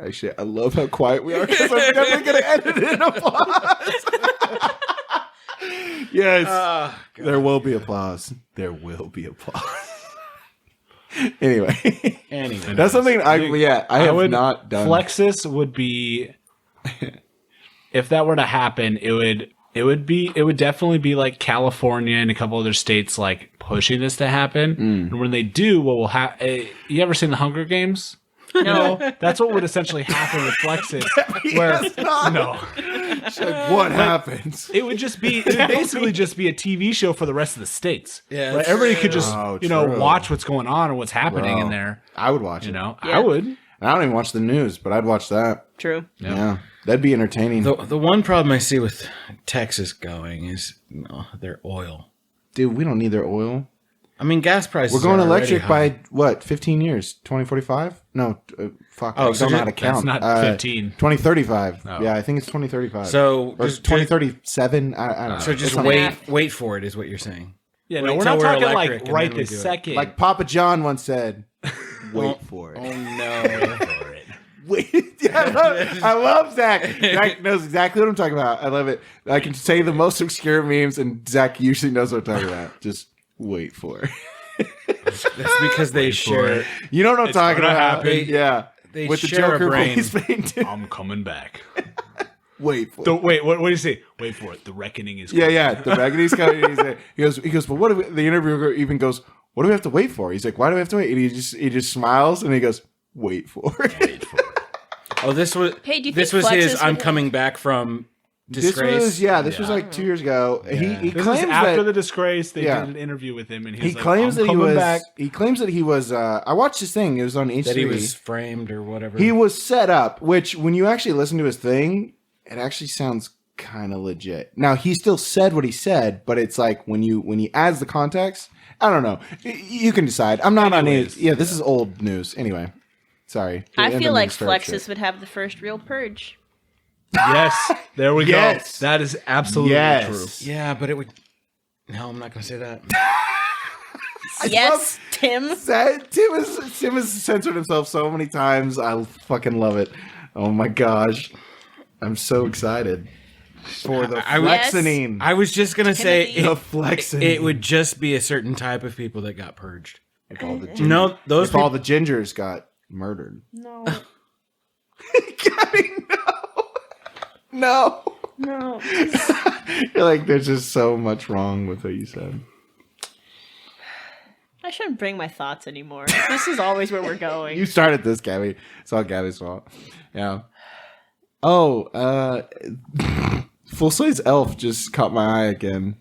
Actually, I love how quiet we are because I'm definitely going to edit in applause. Yes. There will be applause. There will be applause. Anyway. Anyway. That's something I have not done. Flexus would be, if that were to happen, it would definitely be like California and a couple other states like pushing this to happen. And when they do, what will happen? You ever seen the Hunger Games? no. That's what would essentially happen with Flexus. No, It's like, what happens? it would basically just be a TV show for the rest of the states. Yeah, Right? that's Everybody could just Oh, true. watch what's going on and what's happening Bro, in there. I would watch it. Yeah. I would. And I don't even watch the news, but I'd watch that. True. Yeah. That'd be entertaining. The one problem I see with Texas going is their oil. Dude, we don't need their oil. I mean, gas prices. We're going are already electric high. by, what, 15 years? 2045? No, fuck. Oh, I so don't know how to just- count. That's not 15. 2035. Oh. Yeah, I think it's 2035. So or just 2037? I don't know. So just It's something- wait for it is what you're saying. Yeah, Wait no, we're till not we're talking electric like and right then we this do it. second. Like Papa John once said, Wait for it. Oh no. Wait, I love Zach. Zach knows exactly what I'm talking about. I love it. I can say the most obscure memes, and Zach usually knows what I'm talking about. Just wait for it. That's because they share. You know what I'm talking gonna about? happen. Yeah, They with the share a Joker brain. face painted. I'm coming back. Wait for it. Wait, what do you say? Wait for it. The reckoning is Yeah, coming. yeah. The reckoning's coming. He goes. But what? Do we, the interviewer even goes, what do we have to wait for? He's like, why do we have to wait? And he just smiles and he goes, wait for it. Wait for it. Oh, this was Hey, do you this think was his. Flexas I'm would coming back from disgrace. This was like 2 years ago. He This claims is after that the disgrace. They Yeah. did an interview with him, and he like, claims I'm that he coming was. back. He claims that he was. I watched his thing. It was on H3. That he was framed or whatever. He was set up. Which, when you actually listen to his thing, it actually sounds kind of legit. Now, he still said what he said, but it's like when he adds the context. I don't know. You can decide. I'm not Anyways, on it. Yeah, this is old news. Anyway, sorry. I feel like Start Flexas shit. would have the first real purge. Yes, there we Yes. go. That is absolutely Yes. true. Yeah, but it would. No, I'm not going to say that. Yes, Tim. Tim has censored himself so many times. I fucking love it. Oh my gosh. I'm so excited for the flexanine. I was just going to say Timothy. The flexanine. it would just be a certain type of people that got purged. If all the No, those if all people. the gingers got murdered. No, Gabby, no. no. You're like, there's just so much wrong with what you said. I shouldn't bring my thoughts anymore. This is always where we're going. You started this, Gabby. It's all Gabby's fault. Yeah. Oh, full size elf just caught my eye again.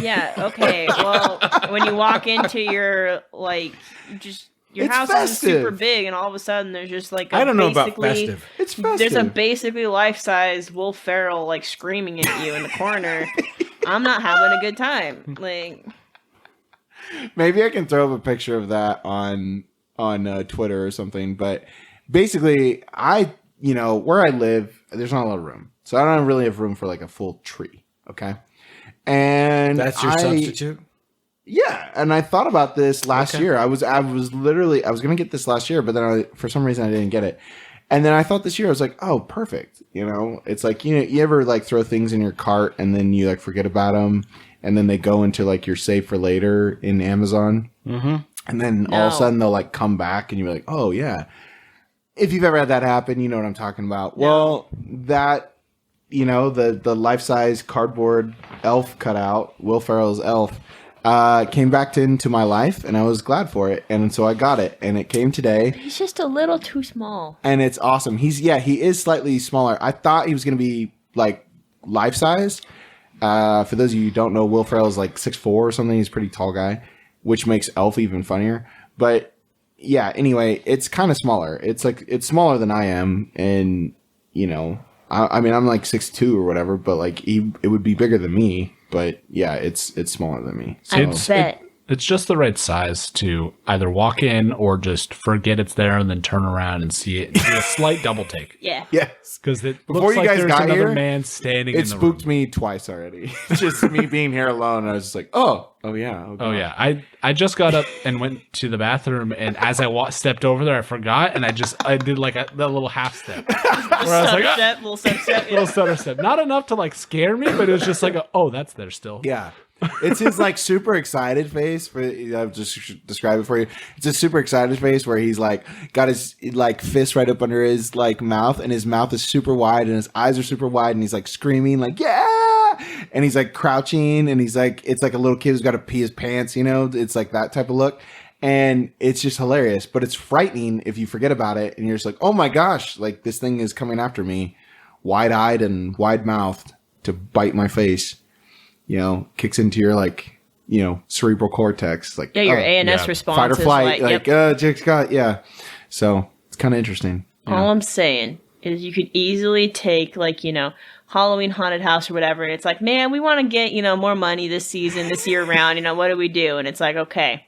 Yeah, okay. Well, when you walk into your your It's house festive. is super big, and all of a sudden there's just like I don't know about basically- festive. It's festive. There's a basically life-size Will Ferrell like screaming at you in the corner. I'm not having a good time. Like, Maybe I can throw up a picture of that on Twitter or something. But basically, where I live, there's not a lot of room, so I don't really have room for like a full tree. Okay, and That's your substitute? Yeah, and I thought about this last year. I was gonna get this last year, but then for some reason I didn't get it. And then I thought this year I was like, oh, perfect. It's like you ever like throw things in your cart and then you like forget about them, and then they go into like your save for later in Amazon, and then all of a sudden they'll like come back and you're like, oh yeah. If you've ever had that happen, you know what I'm talking about. No. Well, that the life size cardboard elf cutout, Will Ferrell's elf. Came back into my life, and I was glad for it, and so I got it, and it came today, he's just a little too small. and it's awesome. He is slightly smaller. I thought he was going to be like life size. For those of you who don't know, Will Ferrell is like 6'4" or something. He's a pretty tall guy, which makes Elf even funnier. But yeah, anyway, it's kind of smaller. It's smaller than I am, and I mean, I'm like 6'2" or whatever, but like it would be bigger than me. But yeah, it's smaller than me. So. I bet. It's just the right size to either walk in or just forget it's there and then turn around and see it. Do a slight double take. Yeah. Yes. Because it Before looks you like guys there's got another here, man standing It in the spooked room. me twice already. Just me being here alone. I was just like, oh yeah. Oh yeah, I just got up and went to the bathroom, and as I stepped over there, I forgot, and I did like that little half step where I was like, Little step. little stutter step, not enough to like scare me, but it was just like, oh, that's there still. Yeah. It's his like super excited face. I'll just describe it for you. It's a super excited face where he's like got his like fist right up under his like mouth, and his mouth is super wide, and his eyes are super wide, and he's like screaming like yeah, and he's like crouching, and he's like it's like a little kid who's got to pee his pants. It's like that type of look, and it's just hilarious. But it's frightening if you forget about it, and you're just like, oh my gosh, like this thing is coming after me, wide eyed and wide mouthed to bite my face. Kicks into your like, cerebral cortex, like Your ANS response fight or is flight, like Jake Scott, yeah. So it's kind of interesting. All I'm saying is you could easily take like, Halloween haunted house or whatever. And it's like, man, we want to get, more money this season, this year round. What do we do? And it's like, okay,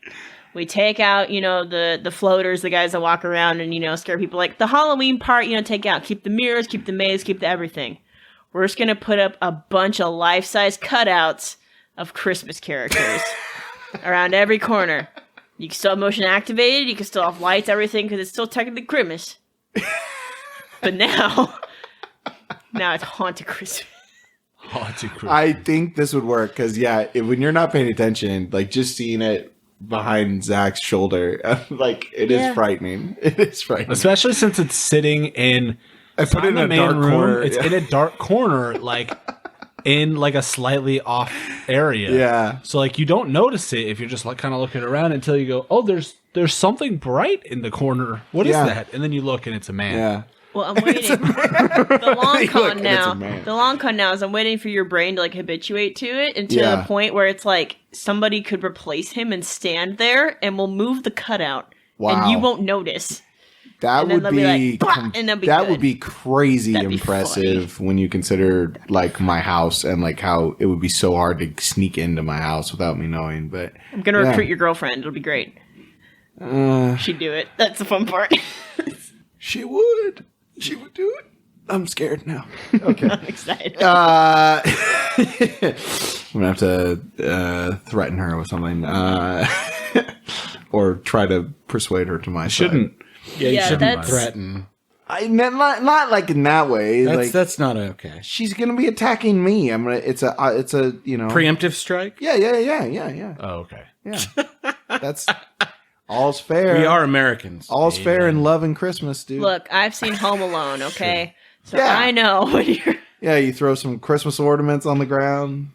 we take out, the floaters, the guys that walk around and, scare people. Like the Halloween part, take out, keep the mirrors, keep the maze, keep the everything. We're just going to put up a bunch of life-size cutouts of Christmas characters around every corner. You can still have motion activated. You can still have lights, everything, because it's still technically Christmas. But now it's haunted Christmas. Haunted Christmas. I think this would work because when you're not paying attention, like just seeing it behind Zach's shoulder, like it is frightening. It is frightening, especially since it's sitting in. I put it in a dark corner. It's in a dark corner, like in like a slightly off area. Yeah. So like you don't notice it if you're just like kind of looking around until you go, oh, there's something bright in the corner. What is that? And then you look and it's a man. Yeah. Well, I'm waiting. The long con now. The long con now is I'm waiting for your brain to like habituate to it until the point where it's like somebody could replace him and stand there and we'll move the cutout and you won't notice. That would be that would be crazy impressive when you consider like my house and like how it would be so hard to sneak into my house without me knowing. But I'm gonna recruit your girlfriend. It'll be great. She'd do it. That's the fun part. She would. She would do it. I'm scared now. Okay. I'm excited. I'm gonna have to threaten her with something, or try to persuade her to my side. Yeah, you shouldn't threaten. Not like in that way. That's not okay. She's gonna be attacking me. It's a preemptive strike. Yeah. Oh, okay. Yeah. That's all's fair. We are Americans. All's fair in love and Christmas, dude. Look, I've seen Home Alone. Okay, so I know when you're. Yeah, you throw some Christmas ornaments on the ground,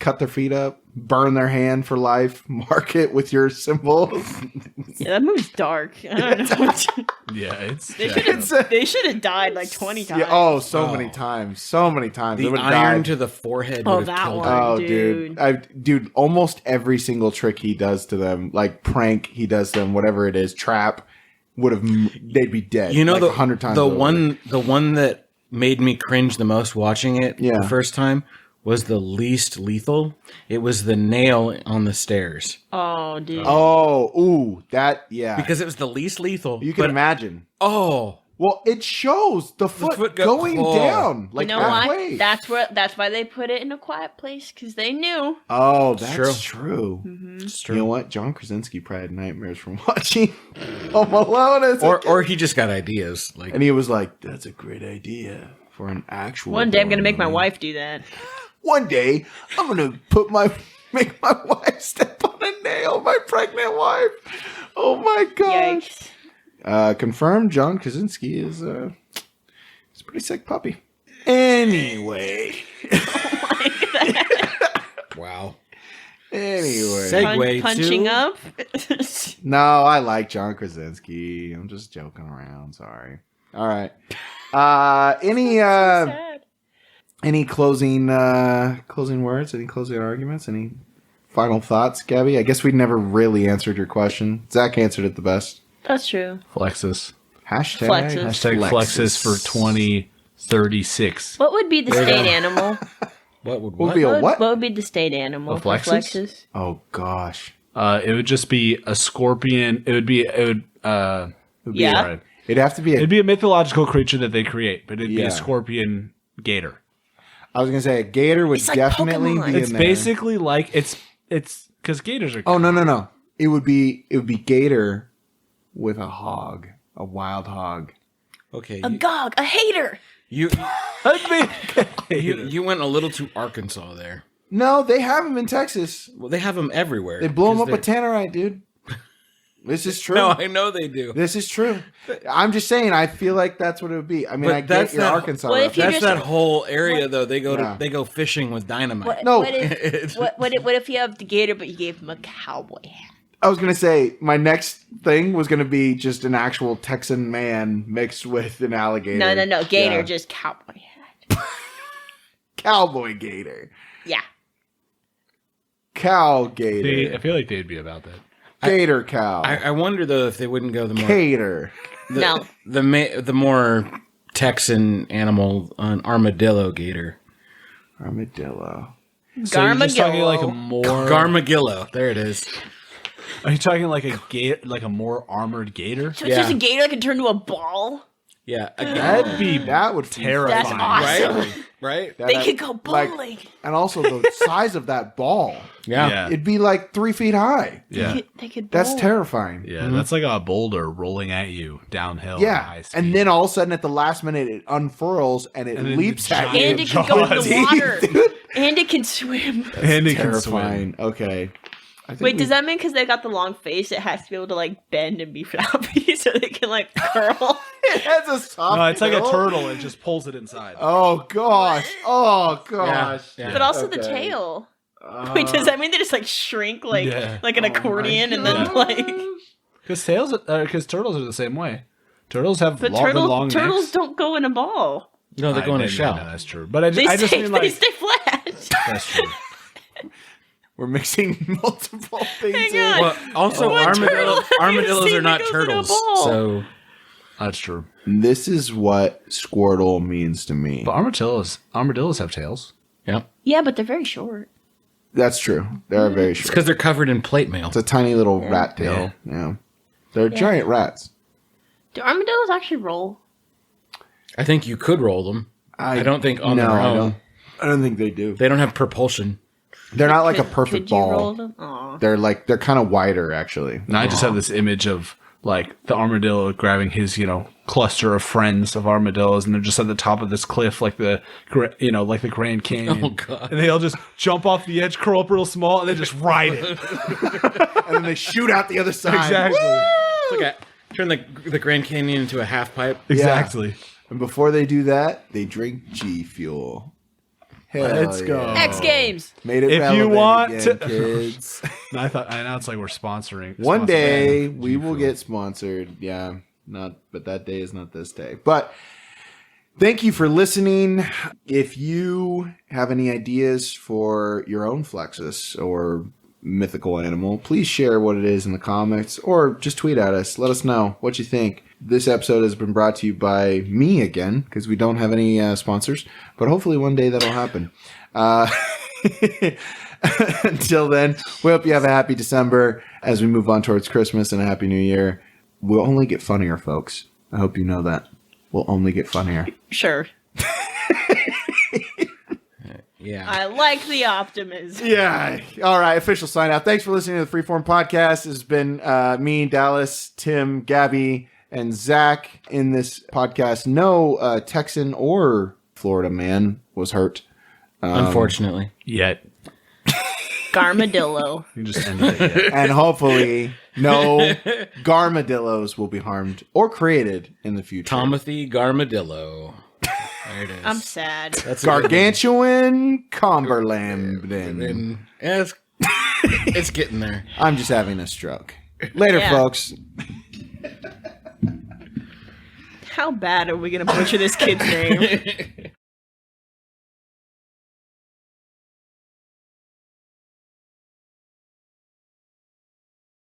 cut their feet up, burn their hand for life, mark it with your symbols. Yeah, that movie's dark. I don't know. They should have died like 20 times. Yeah, so many times. So many times. The iron to the forehead would have killed them. Oh, dude. Almost every single trick he does to them, like prank he does to them, whatever it is, trap, they'd be dead. You know, like 100 times the over. one that made me cringe the most watching it the first time was the least lethal. It was the nail on the stairs. Oh, dude. Because it was the least lethal. You can imagine. Oh. Well, it shows the foot going down. Like, you know why? That's why they put it in a quiet place, because they knew. Oh, that's true. Mm-hmm. It's true. You know what? John Krasinski probably had nightmares from watching Home Alone. Or he just got ideas. And he was like, that's a great idea for an actual One day I'm going to make my wife do that. One day I'm going to make my wife step on a nail, my pregnant wife. Oh my gosh. Yikes. Confirmed, John Krasinski is a pretty sick puppy. Anyway. Oh my God. Wow. Anyway. Segue punching up? No, I like John Krasinski. I'm just joking around. Sorry. All right. Any closing words? Any closing arguments? Any final thoughts, Gabby? I guess we never really answered your question. Zach answered it the best. That's true. Flexas. Hashtag Flexas for 2036. What would be the state animal? What would be a what? What would be the state animal for Flexas? Oh gosh. It would just be a scorpion. It'd be it'd have to be. It'd be a mythological creature that they create, but it'd be a scorpion gator. I was gonna say a gator would definitely be in there. It's basically like it's because gators are. Oh no! It would be gator with a hog, a wild hog. Okay, a gog, a hater. You went a little too Arkansas there. No, they have them in Texas. Well, they have them everywhere. They blow them up with tannerite, dude. This is true. No, I know they do. This is true. I'm just saying. I feel like that's what it would be. I mean, I get your Arkansas. That's that whole area, though. They go fishing with dynamite. What if you have the gator, but you gave him a cowboy hat? I was gonna say my next thing was gonna be just an actual Texan man mixed with an alligator. No, gator, just cowboy hat. Cowboy gator. Yeah. Cow gator. I feel like they'd be about that. Gator cow. I wonder though if they wouldn't go the more gator. The more Texan animal, an armadillo gator. Armadillo. So you're just talking like a more Garmagillo. There it is. Are you talking like a gator, like a more armored gator? So it's just a gator that can turn to a ball? Yeah, that would terrify. That's awesome. Right? Right? They could go bowling. And also the size of that ball. Yeah. It'd be like 3 feet high. Yeah. They could bowl. That's terrifying. Yeah, that's like a boulder rolling at you downhill. At Yeah. high speed. And then all of a sudden at the last minute it unfurls and it then leaps the at you. And it can go in the water. Dude. And it can swim. And it can Terrifying. swim. Okay. I think Wait, does that mean because they got the long face, it has to be able to like bend and be floppy so they can like curl? it has a soft No, it's like a bill? turtle. It just pulls it inside. Oh gosh. Oh gosh. Yeah. But also the Okay. tail. Wait, does that mean they just like shrink like Yeah. like an accordion and then like? Because turtles are the same way. Turtles have But long turtles necks. don't go in a ball. No, they go in a maybe shell. no, that's true. But I They just stay mean like they stay flat. that's true. We're mixing multiple things Hang in. on. Well, also What turtle have you armadillos seen are not that goes in a turtles. ball? So That's true. This is what Squirtle means to me. But armadillos have tails. Yeah, but they're very short. That's true. They are very it's short. because they're covered in plate mail. It's a tiny little rat tail. Yeah. They're giant rats. Do armadillos actually roll? I think you could roll them. I don't think on their own. I don't think they do. They don't have propulsion. They're not like a perfect Could you roll ball. them? Aw. They're kind of wider actually. And I just have this image of like the armadillo grabbing his, cluster of friends of armadillos, and they're just at the top of this cliff, like the Grand Canyon. Oh, God. And they all just jump off the edge, curl up real small, and they just ride it. And then they shoot out the other side. Exactly. It's like turn the Grand Canyon into a half pipe. Exactly. And before they do that, they drink G Fuel. Hell Let's go. yeah. X Games. Made it If you relevant want again, to- kids. And I know it's like we're sponsoring. One day sponsoring we will G-Fuel. get sponsored. Yeah, but that day is not this day. But thank you for listening. If you have any ideas for your own Flexus or mythical animal, please share what it is in the comments or just tweet at us. Let us know what you think. This episode has been brought to you by me again because we don't have any sponsors, but hopefully one day that'll happen. Until then, we hope you have a happy December as we move on towards Christmas and a happy New Year. We'll only get funnier, folks. I hope you know that. We'll only get funnier. Sure. Yeah. I like the optimism. Yeah. All right. Official sign out. Thanks for listening to the Freeform Podcast. It's been me, Dallas, Tim, Gabby, and Zach in this podcast. No Texan or Florida man was hurt. Unfortunately. Yet. Garmadillo. You just ended it. Yet. And hopefully no garmadillos will be harmed or created in the future. Timothy Garmadillo. There it is. I'm sad. That's a good Gargantuan Cumberland. one. Yeah, it's getting there. I'm just having a stroke. Later, Yeah. folks. How bad are we going to butcher this kid's name?